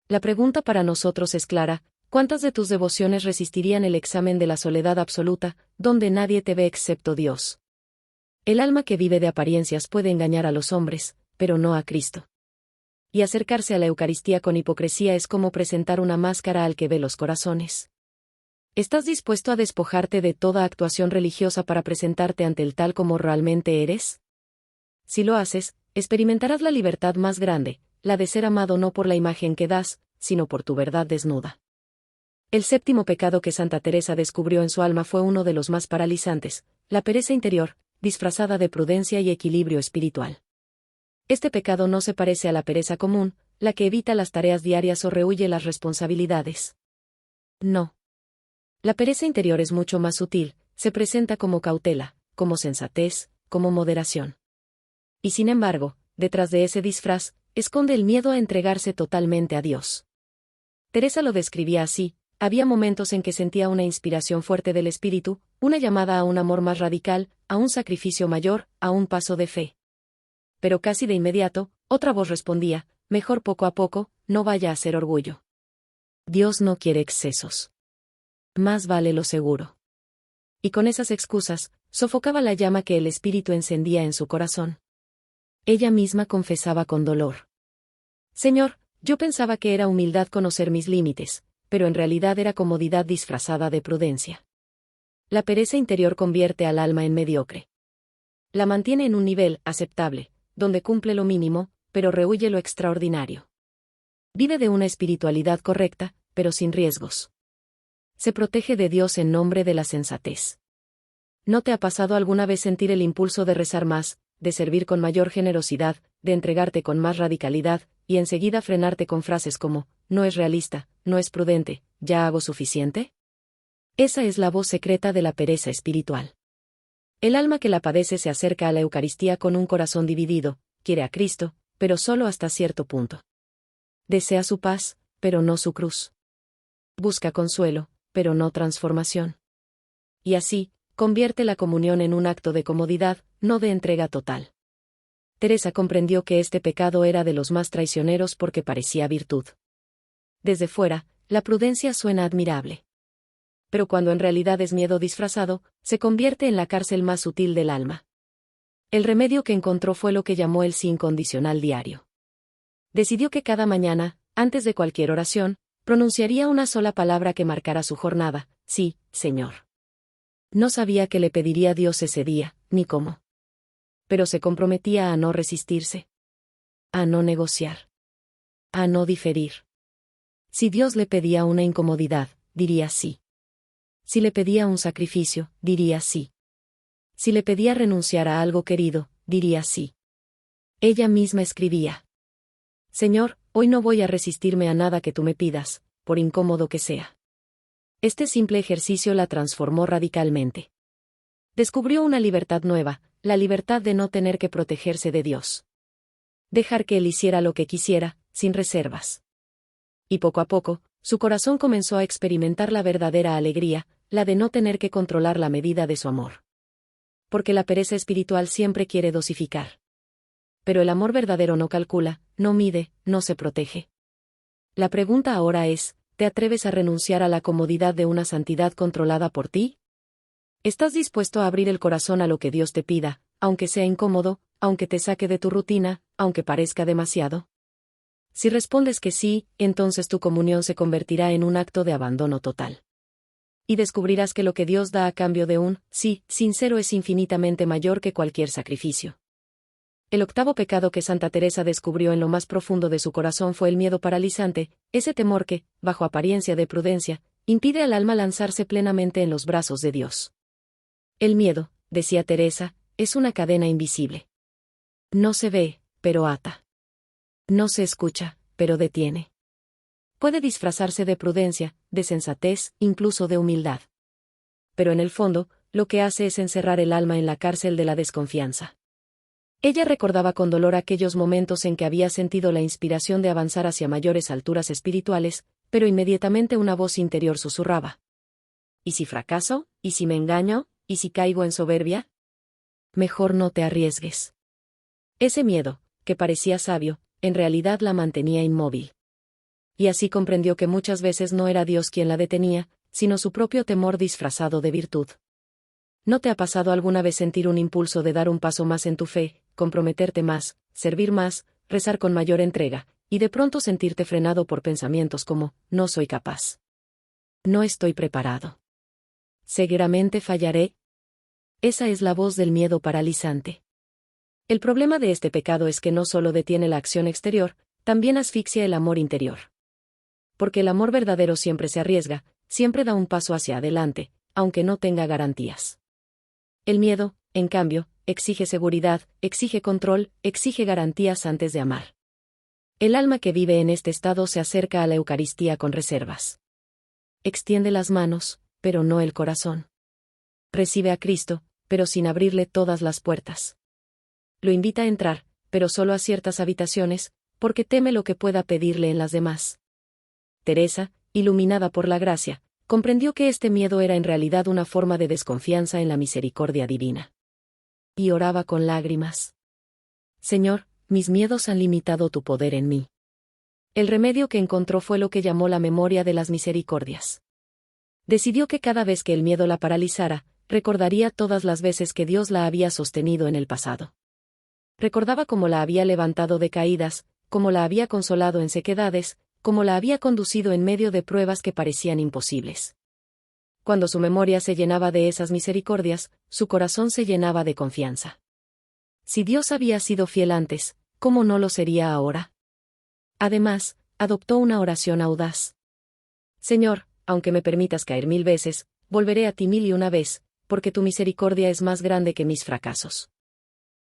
La pregunta para nosotros es clara: ¿cuántas de tus devociones resistirían el examen de la soledad absoluta, donde nadie te ve excepto Dios? El alma que vive de apariencias puede engañar a los hombres, pero no a Cristo. Y acercarse a la Eucaristía con hipocresía es como presentar una máscara al que ve los corazones. ¿Estás dispuesto a despojarte de toda actuación religiosa para presentarte ante el tal como realmente eres? Si lo haces, experimentarás la libertad más grande, la de ser amado no por la imagen que das, sino por tu verdad desnuda. El séptimo pecado que Santa Teresa descubrió en su alma fue uno de los más paralizantes: la pereza interior, disfrazada de prudencia y equilibrio espiritual. Este pecado no se parece a la pereza común, la que evita las tareas diarias o rehúye las responsabilidades. No. La pereza interior es mucho más sutil, se presenta como cautela, como sensatez, como moderación. Y sin embargo, detrás de ese disfraz, esconde el miedo a entregarse totalmente a Dios. Teresa lo describía así: había momentos en que sentía una inspiración fuerte del Espíritu, una llamada a un amor más radical, a un sacrificio mayor, a un paso de fe. Pero casi de inmediato, otra voz respondía: mejor poco a poco, no vaya a ser orgullo. Dios no quiere excesos. Más vale lo seguro. Y con esas excusas, sofocaba la llama que el Espíritu encendía en su corazón. Ella misma confesaba con dolor: Señor, yo pensaba que era humildad conocer mis límites, pero en realidad era comodidad disfrazada de prudencia. La pereza interior convierte al alma en mediocre. La mantiene en un nivel aceptable, donde cumple lo mínimo, pero rehúye lo extraordinario. Vive de una espiritualidad correcta, pero sin riesgos. Se protege de Dios en nombre de la sensatez. ¿No te ha pasado alguna vez sentir el impulso de rezar más, de servir con mayor generosidad, de entregarte con más radicalidad, y enseguida frenarte con frases como: no es realista, no es prudente, ya hago suficiente? Esa es la voz secreta de la pereza espiritual. El alma que la padece se acerca a la Eucaristía con un corazón dividido, quiere a Cristo, pero solo hasta cierto punto. Desea su paz, pero no su cruz. Busca consuelo, pero no transformación. Y así, convierte la comunión en un acto de comodidad, no de entrega total. Teresa comprendió que este pecado era de los más traicioneros porque parecía virtud. Desde fuera, la prudencia suena admirable. Pero cuando en realidad es miedo disfrazado, se convierte en la cárcel más sutil del alma. El remedio que encontró fue lo que llamó el sí incondicional diario. Decidió que cada mañana, antes de cualquier oración, pronunciaría una sola palabra que marcara su jornada: sí, Señor. No sabía qué le pediría a Dios ese día, ni cómo. Pero se comprometía a no resistirse. A no negociar. A no diferir. Si Dios le pedía una incomodidad, diría sí. Si le pedía un sacrificio, diría sí. Si le pedía renunciar a algo querido, diría sí. Ella misma escribía: Señor, hoy no voy a resistirme a nada que tú me pidas, por incómodo que sea. Este simple ejercicio la transformó radicalmente. Descubrió una libertad nueva, la libertad de no tener que protegerse de Dios. Dejar que Él hiciera lo que quisiera, sin reservas. Y poco a poco, su corazón comenzó a experimentar la verdadera alegría, la de no tener que controlar la medida de su amor. Porque la pereza espiritual siempre quiere dosificar. Pero el amor verdadero no calcula, no mide, no se protege. La pregunta ahora es, ¿te atreves a renunciar a la comodidad de una santidad controlada por ti? ¿Estás dispuesto a abrir el corazón a lo que Dios te pida, aunque sea incómodo, aunque te saque de tu rutina, aunque parezca demasiado? Si respondes que sí, entonces tu comunión se convertirá en un acto de abandono total. Y descubrirás que lo que Dios da a cambio de un sí sincero es infinitamente mayor que cualquier sacrificio. El octavo pecado que Santa Teresa descubrió en lo más profundo de su corazón fue el miedo paralizante, ese temor que, bajo apariencia de prudencia, impide al alma lanzarse plenamente en los brazos de Dios. El miedo, decía Teresa, es una cadena invisible. No se ve, pero ata. No se escucha, pero detiene. Puede disfrazarse de prudencia, de sensatez, incluso de humildad. Pero en el fondo, lo que hace es encerrar el alma en la cárcel de la desconfianza. Ella recordaba con dolor aquellos momentos en que había sentido la inspiración de avanzar hacia mayores alturas espirituales, pero inmediatamente una voz interior susurraba. ¿Y si fracaso? ¿Y si me engaño? ¿Y si caigo en soberbia? Mejor no te arriesgues. Ese miedo, que parecía sabio, en realidad la mantenía inmóvil. Y así comprendió que muchas veces no era Dios quien la detenía, sino su propio temor disfrazado de virtud. ¿No te ha pasado alguna vez sentir un impulso de dar un paso más en tu fe, comprometerte más, servir más, rezar con mayor entrega, y de pronto sentirte frenado por pensamientos como, no soy capaz? No estoy preparado. ¿Seguramente fallaré? Esa es la voz del miedo paralizante. El problema de este pecado es que no solo detiene la acción exterior, también asfixia el amor interior. Porque el amor verdadero siempre se arriesga, siempre da un paso hacia adelante, aunque no tenga garantías. El miedo, en cambio, exige seguridad, exige control, exige garantías antes de amar. El alma que vive en este estado se acerca a la Eucaristía con reservas. Extiende las manos, pero no el corazón. Recibe a Cristo, pero sin abrirle todas las puertas. Lo invita a entrar, pero solo a ciertas habitaciones, porque teme lo que pueda pedirle en las demás. Teresa, iluminada por la gracia, comprendió que este miedo era en realidad una forma de desconfianza en la misericordia divina. Y oraba con lágrimas. Señor, mis miedos han limitado tu poder en mí. El remedio que encontró fue lo que llamó la memoria de las misericordias. Decidió que cada vez que el miedo la paralizara, recordaría todas las veces que Dios la había sostenido en el pasado. Recordaba cómo la había levantado de caídas, cómo la había consolado en sequedades, cómo la había conducido en medio de pruebas que parecían imposibles. Cuando su memoria se llenaba de esas misericordias, su corazón se llenaba de confianza. Si Dios había sido fiel antes, ¿cómo no lo sería ahora? Además, adoptó una oración audaz. Señor, aunque me permitas caer 1000 veces, volveré a ti 1001 vez, porque tu misericordia es más grande que mis fracasos.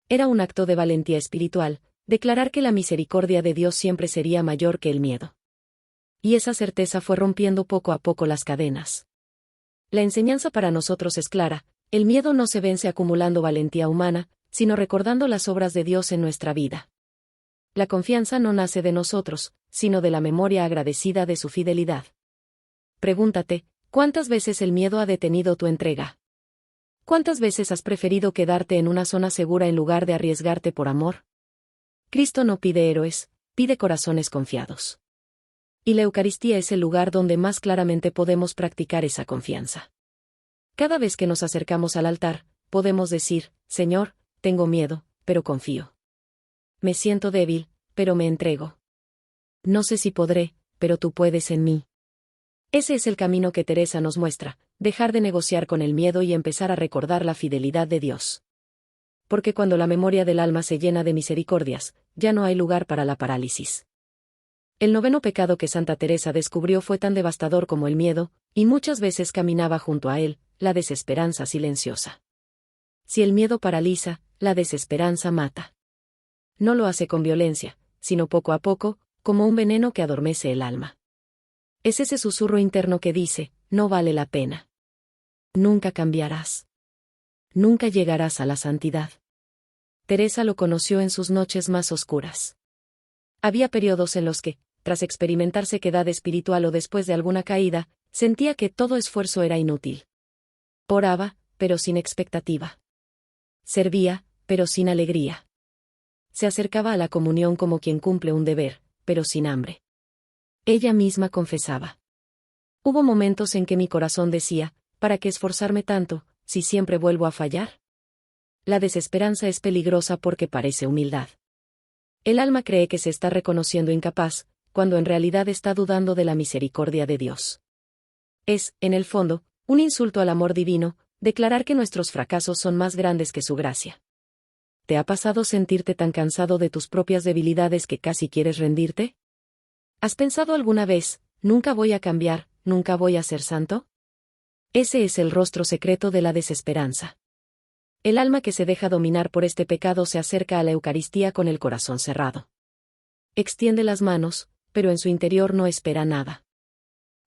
Era un acto de valentía espiritual, declarar que la misericordia de Dios siempre sería mayor que el miedo. Y esa certeza fue rompiendo poco a poco las cadenas. La enseñanza para nosotros es clara: el miedo no se vence acumulando valentía humana, sino recordando las obras de Dios en nuestra vida. La confianza no nace de nosotros, sino de la memoria agradecida de su fidelidad. Pregúntate, ¿cuántas veces el miedo ha detenido tu entrega? ¿Cuántas veces has preferido quedarte en una zona segura en lugar de arriesgarte por amor? Cristo no pide héroes, pide corazones confiados. Y la Eucaristía es el lugar donde más claramente podemos practicar esa confianza. Cada vez que nos acercamos al altar, podemos decir: Señor, tengo miedo, pero confío. Me siento débil, pero me entrego. No sé si podré, pero tú puedes en mí. Ese es el camino que Teresa nos muestra: dejar de negociar con el miedo y empezar a recordar la fidelidad de Dios. Porque cuando la memoria del alma se llena de misericordias, ya no hay lugar para la parálisis. El noveno pecado que Santa Teresa descubrió fue tan devastador como el miedo, y muchas veces caminaba junto a él, la desesperanza silenciosa. Si el miedo paraliza, la desesperanza mata. No lo hace con violencia, sino poco a poco, como un veneno que adormece el alma. Es ese susurro interno que dice, no vale la pena. Nunca cambiarás. Nunca llegarás a la santidad. Teresa lo conoció en sus noches más oscuras. Había periodos en los que, tras experimentar sequedad espiritual o después de alguna caída, sentía que todo esfuerzo era inútil. Oraba, pero sin expectativa. Servía, pero sin alegría. Se acercaba a la comunión como quien cumple un deber, pero sin hambre. Ella misma confesaba. Hubo momentos en que mi corazón decía, ¿para qué esforzarme tanto, si siempre vuelvo a fallar? La desesperanza es peligrosa porque parece humildad. El alma cree que se está reconociendo incapaz, cuando en realidad está dudando de la misericordia de Dios. Es, en el fondo, un insulto al amor divino, declarar que nuestros fracasos son más grandes que su gracia. ¿Te ha pasado sentirte tan cansado de tus propias debilidades que casi quieres rendirte? ¿Has pensado alguna vez, nunca voy a cambiar, nunca voy a ser santo? Ese es el rostro secreto de la desesperanza. El alma que se deja dominar por este pecado se acerca a la Eucaristía con el corazón cerrado. Extiende las manos, pero en su interior no espera nada.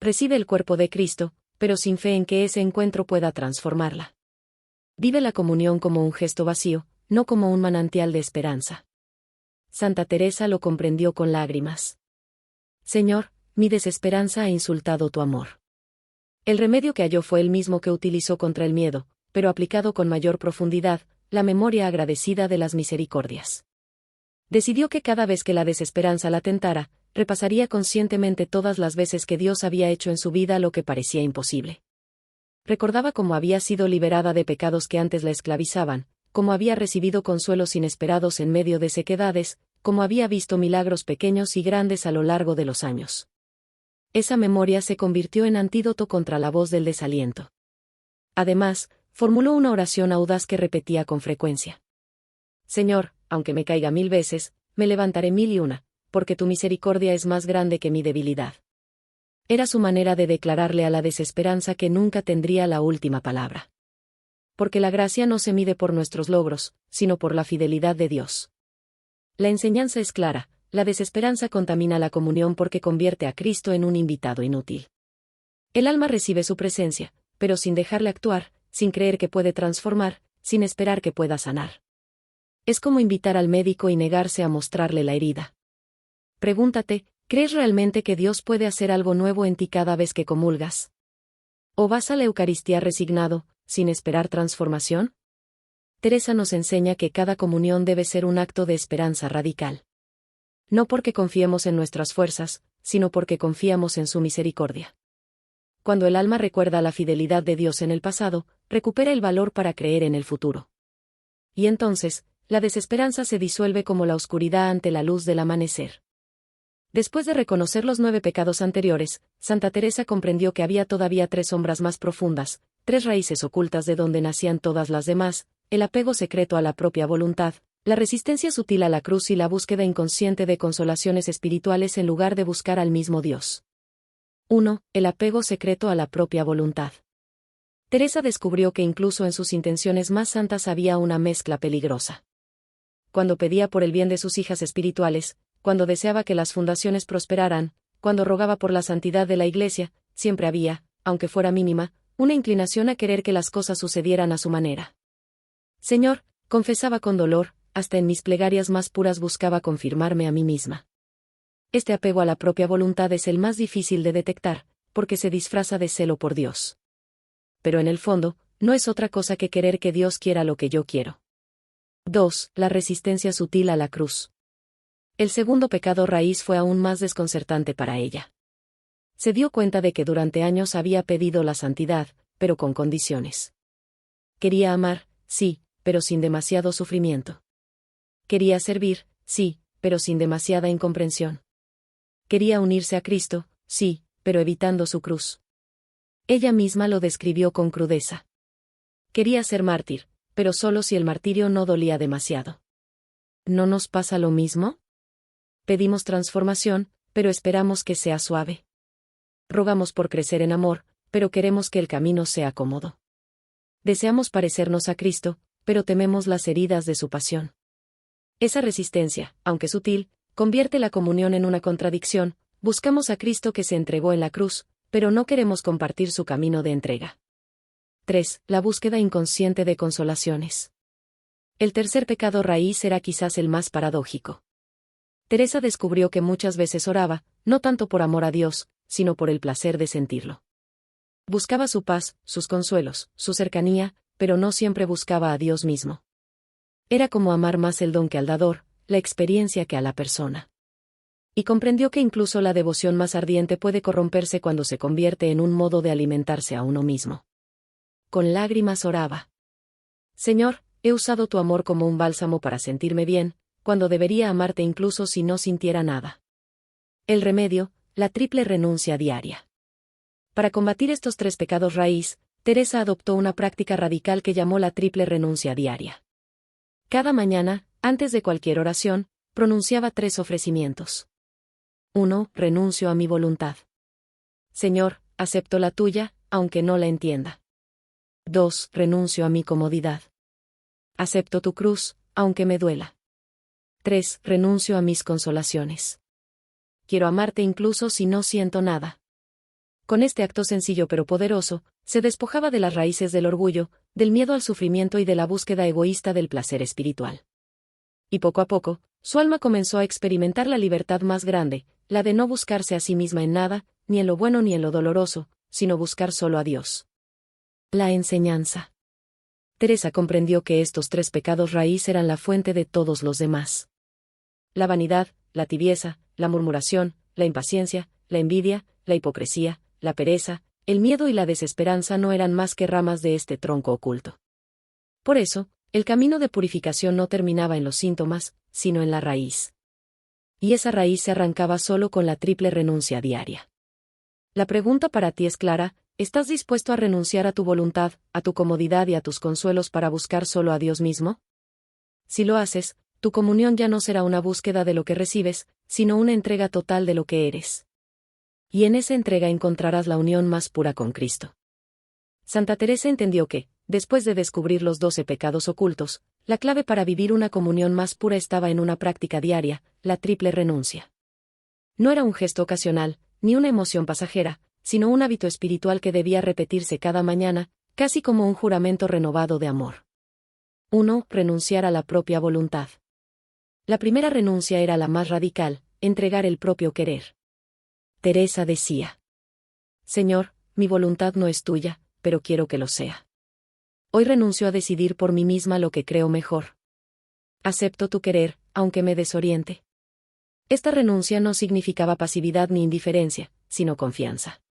Recibe el cuerpo de Cristo, pero sin fe en que ese encuentro pueda transformarla. Vive la comunión como un gesto vacío, no como un manantial de esperanza. Santa Teresa lo comprendió con lágrimas. Señor, mi desesperanza ha insultado tu amor. El remedio que halló fue el mismo que utilizó contra el miedo, pero aplicado con mayor profundidad, la memoria agradecida de las misericordias. Decidió que cada vez que la desesperanza la tentara, repasaría conscientemente todas las veces que Dios había hecho en su vida lo que parecía imposible. Recordaba cómo había sido liberada de pecados que antes la esclavizaban, cómo había recibido consuelos inesperados en medio de sequedades, cómo había visto milagros pequeños y grandes a lo largo de los años. Esa memoria se convirtió en antídoto contra la voz del desaliento. Además, formuló una oración audaz que repetía con frecuencia. Señor, aunque me caiga 1000 veces, me levantaré 1001, porque tu misericordia es más grande que mi debilidad. Era su manera de declararle a la desesperanza que nunca tendría la última palabra. Porque la gracia no se mide por nuestros logros, sino por la fidelidad de Dios. La enseñanza es clara, la desesperanza contamina la comunión porque convierte a Cristo en un invitado inútil. El alma recibe su presencia, pero sin dejarle actuar, sin creer que puede transformar, sin esperar que pueda sanar. Es como invitar al médico y negarse a mostrarle la herida. Pregúntate, ¿crees realmente que Dios puede hacer algo nuevo en ti cada vez que comulgas? ¿O vas a la Eucaristía resignado, sin esperar transformación? Teresa nos enseña que cada comunión debe ser un acto de esperanza radical. No porque confiemos en nuestras fuerzas, sino porque confiamos en su misericordia. Cuando el alma recuerda la fidelidad de Dios en el pasado, recupera el valor para creer en el futuro. Y entonces, la desesperanza se disuelve como la oscuridad ante la luz del amanecer. Después de reconocer los 9 pecados anteriores, Santa Teresa comprendió que había todavía 3 sombras más profundas, 3 raíces ocultas de donde nacían todas las demás: el apego secreto a la propia voluntad, la resistencia sutil a la cruz y la búsqueda inconsciente de consolaciones espirituales en lugar de buscar al mismo Dios. 1. El apego secreto a la propia voluntad. Teresa descubrió que incluso en sus intenciones más santas había una mezcla peligrosa. Cuando pedía por el bien de sus hijas espirituales, cuando deseaba que las fundaciones prosperaran, cuando rogaba por la santidad de la Iglesia, siempre había, aunque fuera mínima, una inclinación a querer que las cosas sucedieran a su manera. Señor, confesaba con dolor, hasta en mis plegarias más puras buscaba confirmarme a mí misma. Este apego a la propia voluntad es el más difícil de detectar, porque se disfraza de celo por Dios. Pero en el fondo, no es otra cosa que querer que Dios quiera lo que yo quiero. 2. La resistencia sutil a la cruz. El segundo pecado raíz fue aún más desconcertante para ella. Se dio cuenta de que durante años había pedido la santidad, pero con condiciones. Quería amar, sí, pero sin demasiado sufrimiento. Quería servir, sí, pero sin demasiada incomprensión. Quería unirse a Cristo, sí, pero evitando su cruz. Ella misma lo describió con crudeza. Quería ser mártir, pero solo si el martirio no dolía demasiado. ¿No nos pasa lo mismo? Pedimos transformación, pero esperamos que sea suave. Rogamos por crecer en amor, pero queremos que el camino sea cómodo. Deseamos parecernos a Cristo, pero tememos las heridas de su pasión. Esa resistencia, aunque sutil, convierte la comunión en una contradicción. Buscamos a Cristo que se entregó en la cruz, pero no queremos compartir su camino de entrega. 3. La búsqueda inconsciente de consolaciones. El tercer pecado raíz era quizás el más paradójico. Teresa descubrió que muchas veces oraba, no tanto por amor a Dios, sino por el placer de sentirlo. Buscaba su paz, sus consuelos, su cercanía, pero no siempre buscaba a Dios mismo. Era como amar más el don que al dador, la experiencia que a la persona. Y comprendió que incluso la devoción más ardiente puede corromperse cuando se convierte en un modo de alimentarse a uno mismo. Con lágrimas oraba. Señor, he usado tu amor como un bálsamo para sentirme bien, cuando debería amarte incluso si no sintiera nada. El remedio, la triple renuncia diaria. Para combatir estos 3 pecados raíz, Teresa adoptó una práctica radical que llamó la triple renuncia diaria. Cada mañana, antes de cualquier oración, pronunciaba 3 ofrecimientos. 1. Renuncio a mi voluntad. Señor, acepto la tuya, aunque no la entienda. 2. Renuncio a mi comodidad. Acepto tu cruz, aunque me duela. 3. Renuncio a mis consolaciones. Quiero amarte incluso si no siento nada. Con este acto sencillo pero poderoso, se despojaba de las raíces del orgullo, del miedo al sufrimiento y de la búsqueda egoísta del placer espiritual. Y poco a poco, su alma comenzó a experimentar la libertad más grande, la de no buscarse a sí misma en nada, ni en lo bueno ni en lo doloroso, sino buscar solo a Dios. La enseñanza. Teresa comprendió que estos 3 pecados raíz eran la fuente de todos los demás. La vanidad, la tibieza, la murmuración, la impaciencia, la envidia, la hipocresía, la pereza, el miedo y la desesperanza no eran más que ramas de este tronco oculto. Por eso, el camino de purificación no terminaba en los síntomas, sino en la raíz. Y esa raíz se arrancaba solo con la triple renuncia diaria. La pregunta para ti es clara: ¿estás dispuesto a renunciar a tu voluntad, a tu comodidad y a tus consuelos para buscar solo a Dios mismo? Si lo haces, tu comunión ya no será una búsqueda de lo que recibes, sino una entrega total de lo que eres. Y en esa entrega encontrarás la unión más pura con Cristo. Santa Teresa entendió que, después de descubrir los 12 pecados ocultos, la clave para vivir una comunión más pura estaba en una práctica diaria, la triple renuncia. No era un gesto ocasional, ni una emoción pasajera, sino un hábito espiritual que debía repetirse cada mañana, casi como un juramento renovado de amor. 1. Renunciar a la propia voluntad. La primera renuncia era la más radical: entregar el propio querer. Teresa decía: Señor, mi voluntad no es tuya, pero quiero que lo sea. Hoy renuncio a decidir por mí misma lo que creo mejor. Acepto tu querer, aunque me desoriente. Esta renuncia no significaba pasividad ni indiferencia, sino confianza.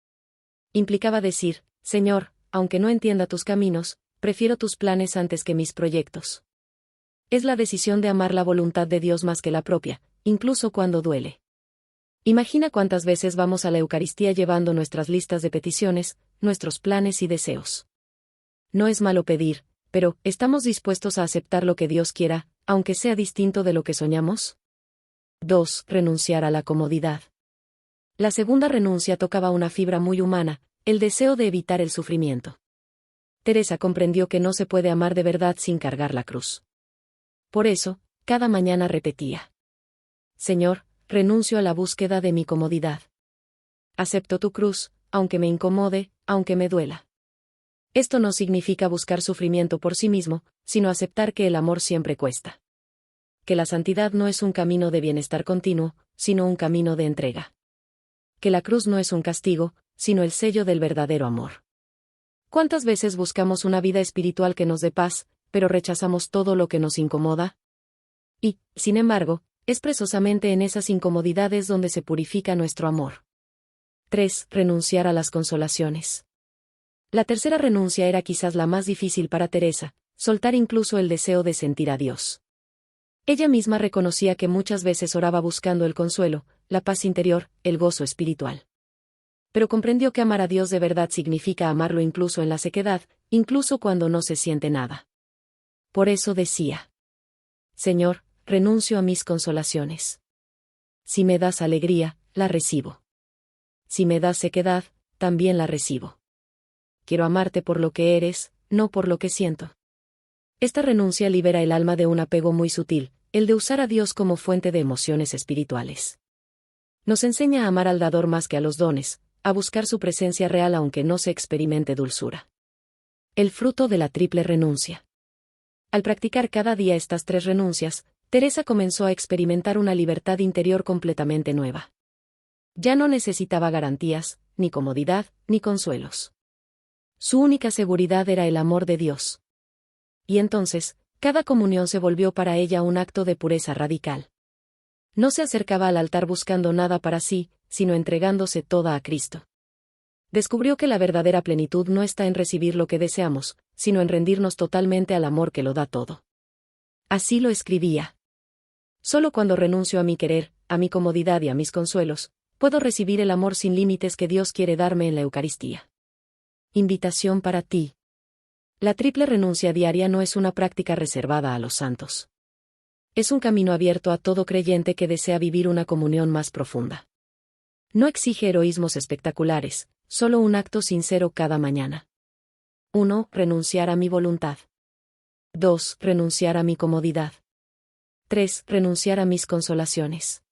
Implicaba decir: Señor, aunque no entienda tus caminos, prefiero tus planes antes que mis proyectos. Es la decisión de amar la voluntad de Dios más que la propia, incluso cuando duele. Imagina cuántas veces vamos a la Eucaristía llevando nuestras listas de peticiones, nuestros planes y deseos. No es malo pedir, pero ¿estamos dispuestos a aceptar lo que Dios quiera, aunque sea distinto de lo que soñamos? 2. Renunciar a la comodidad. La segunda renuncia tocaba una fibra muy humana, el deseo de evitar el sufrimiento. Teresa comprendió que no se puede amar de verdad sin cargar la cruz. Por eso, cada mañana repetía: Señor, renuncio a la búsqueda de mi comodidad. Acepto tu cruz, aunque me incomode, aunque me duela. Esto no significa buscar sufrimiento por sí mismo, sino aceptar que el amor siempre cuesta. Que la santidad no es un camino de bienestar continuo, sino un camino de entrega. Que la cruz no es un castigo, sino el sello del verdadero amor. ¿Cuántas veces buscamos una vida espiritual que nos dé paz, pero rechazamos todo lo que nos incomoda? Y, sin embargo, es precisamente en esas incomodidades donde se purifica nuestro amor. 3. Renunciar a las consolaciones. La tercera renuncia era quizás la más difícil para Teresa: soltar incluso el deseo de sentir a Dios. Ella misma reconocía que muchas veces oraba buscando el consuelo, la paz interior, el gozo espiritual. Pero comprendió que amar a Dios de verdad significa amarlo incluso en la sequedad, incluso cuando no se siente nada. Por eso decía: Señor, renuncio a mis consolaciones. Si me das alegría, la recibo. Si me das sequedad, también la recibo. Quiero amarte por lo que eres, no por lo que siento. Esta renuncia libera el alma de un apego muy sutil, el de usar a Dios como fuente de emociones espirituales. Nos enseña a amar al dador más que a los dones, a buscar su presencia real aunque no se experimente dulzura. El fruto de la triple renuncia. Al practicar cada día estas 3 renuncias, Teresa comenzó a experimentar una libertad interior completamente nueva. Ya no necesitaba garantías, ni comodidad, ni consuelos. Su única seguridad era el amor de Dios. Y entonces, cada comunión se volvió para ella un acto de pureza radical. No se acercaba al altar buscando nada para sí, sino entregándose toda a Cristo. Descubrió que la verdadera plenitud no está en recibir lo que deseamos, sino en rendirnos totalmente al amor que lo da todo. Así lo escribía. Solo cuando renuncio a mi querer, a mi comodidad y a mis consuelos, puedo recibir el amor sin límites que Dios quiere darme en la Eucaristía. Invitación para ti. La triple renuncia diaria no es una práctica reservada a los santos. Es un camino abierto a todo creyente que desea vivir una comunión más profunda. No exige heroísmos espectaculares, solo un acto sincero cada mañana. 1. Renunciar a mi voluntad. 2. Renunciar a mi comodidad. 3. Renunciar a mis consolaciones.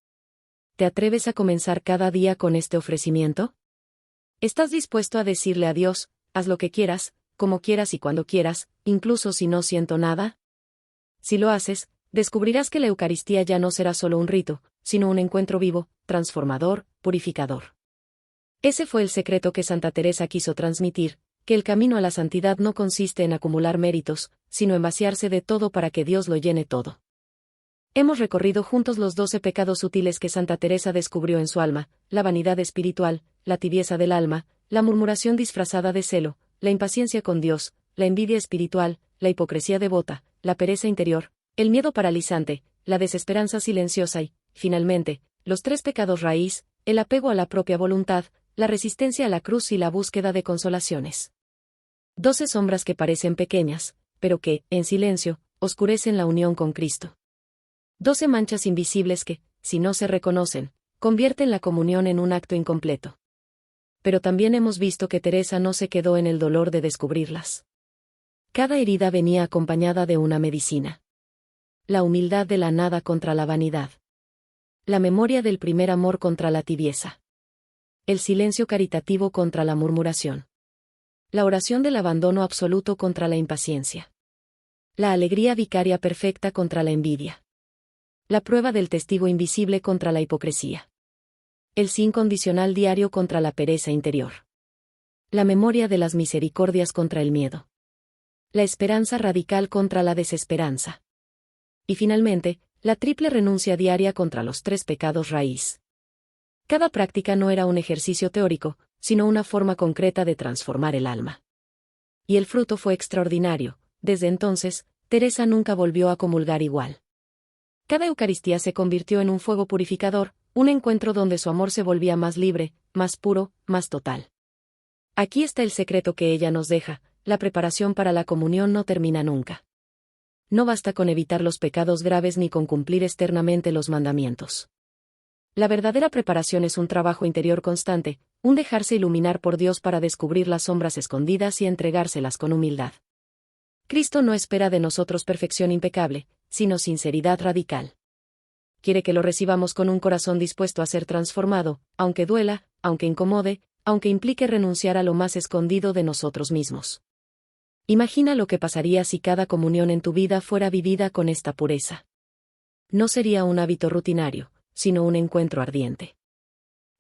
¿Te atreves a comenzar cada día con este ofrecimiento? ¿Estás dispuesto a decirle a Dios, haz lo que quieras, como quieras y cuando quieras, incluso si no siento nada? Si lo haces, descubrirás que la Eucaristía ya no será solo un rito, sino un encuentro vivo, transformador, purificador. Ese fue el secreto que Santa Teresa quiso transmitir, que el camino a la santidad no consiste en acumular méritos, sino en vaciarse de todo para que Dios lo llene todo. Hemos recorrido juntos los 12 pecados sutiles que Santa Teresa descubrió en su alma: la vanidad espiritual, la tibieza del alma, la murmuración disfrazada de celo, la impaciencia con Dios, la envidia espiritual, la hipocresía devota, la pereza interior, el miedo paralizante, la desesperanza silenciosa y, finalmente, los 3 pecados raíz, el apego a la propia voluntad, la resistencia a la cruz y la búsqueda de consolaciones. 12 sombras que parecen pequeñas, pero que, en silencio, oscurecen la unión con Cristo. 12 manchas invisibles que, si no se reconocen, convierten la comunión en un acto incompleto. Pero también hemos visto que Teresa no se quedó en el dolor de descubrirlas. Cada herida venía acompañada de una medicina. La humildad de la nada contra la vanidad. La memoria del primer amor contra la tibieza. El silencio caritativo contra la murmuración. La oración del abandono absoluto contra la impaciencia. La alegría vicaria perfecta contra la envidia. La prueba del testigo invisible contra la hipocresía. El sí incondicional diario contra la pereza interior. La memoria de las misericordias contra el miedo. La esperanza radical contra la desesperanza. Y finalmente, la triple renuncia diaria contra los 3 pecados raíz. Cada práctica no era un ejercicio teórico, sino una forma concreta de transformar el alma. Y el fruto fue extraordinario. Desde entonces, Teresa nunca volvió a comulgar igual. Cada Eucaristía se convirtió en un fuego purificador, un encuentro donde su amor se volvía más libre, más puro, más total. Aquí está el secreto que ella nos deja: la preparación para la comunión no termina nunca. No basta con evitar los pecados graves ni con cumplir externamente los mandamientos. La verdadera preparación es un trabajo interior constante, un dejarse iluminar por Dios para descubrir las sombras escondidas y entregárselas con humildad. Cristo no espera de nosotros perfección impecable, sino sinceridad radical. Quiere que lo recibamos con un corazón dispuesto a ser transformado, aunque duela, aunque incomode, aunque implique renunciar a lo más escondido de nosotros mismos. Imagina lo que pasaría si cada comunión en tu vida fuera vivida con esta pureza. No sería un hábito rutinario, sino un encuentro ardiente.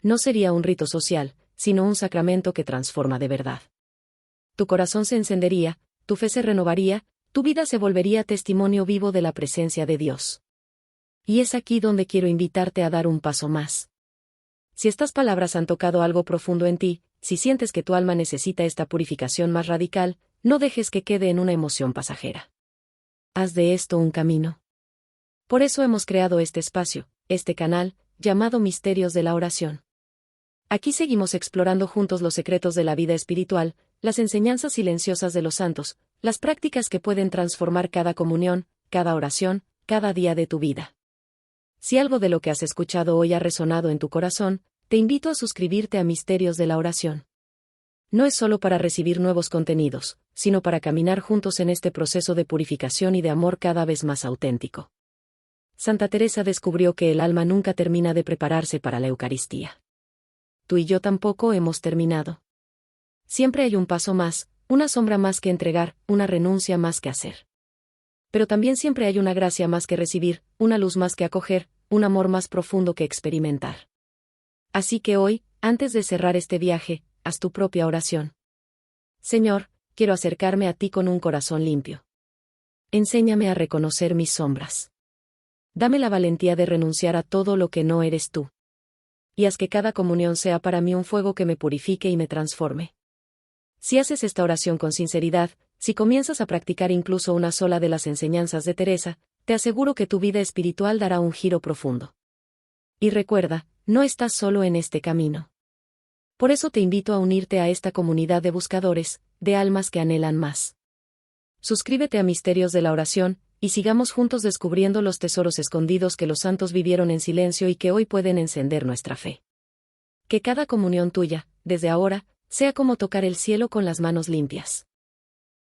No sería un rito social, sino un sacramento que transforma de verdad. Tu corazón se encendería, tu fe se renovaría, tu vida se volvería testimonio vivo de la presencia de Dios. Y es aquí donde quiero invitarte a dar un paso más. Si estas palabras han tocado algo profundo en ti, si sientes que tu alma necesita esta purificación más radical, no dejes que quede en una emoción pasajera. Haz de esto un camino. Por eso hemos creado este espacio, este canal, llamado Misterios de la Oración. Aquí seguimos explorando juntos los secretos de la vida espiritual, las enseñanzas silenciosas de los santos, las prácticas que pueden transformar cada comunión, cada oración, cada día de tu vida. Si algo de lo que has escuchado hoy ha resonado en tu corazón, te invito a suscribirte a Misterios de la Oración. No es solo para recibir nuevos contenidos, sino para caminar juntos en este proceso de purificación y de amor cada vez más auténtico. Santa Teresa descubrió que el alma nunca termina de prepararse para la Eucaristía. Tú y yo tampoco hemos terminado. Siempre hay un paso más, una sombra más que entregar, una renuncia más que hacer. Pero también siempre hay una gracia más que recibir, una luz más que acoger, un amor más profundo que experimentar. Así que hoy, antes de cerrar este viaje, haz tu propia oración. Señor, quiero acercarme a ti con un corazón limpio. Enséñame a reconocer mis sombras. Dame la valentía de renunciar a todo lo que no eres tú. Y haz que cada comunión sea para mí un fuego que me purifique y me transforme. Si haces esta oración con sinceridad, si comienzas a practicar incluso una sola de las enseñanzas de Teresa, te aseguro que tu vida espiritual dará un giro profundo. Y recuerda, no estás solo en este camino. Por eso te invito a unirte a esta comunidad de buscadores, de almas que anhelan más. Suscríbete a Misterios de la Oración, y sigamos juntos descubriendo los tesoros escondidos que los santos vivieron en silencio y que hoy pueden encender nuestra fe. Que cada comunión tuya, desde ahora, sea como tocar el cielo con las manos limpias.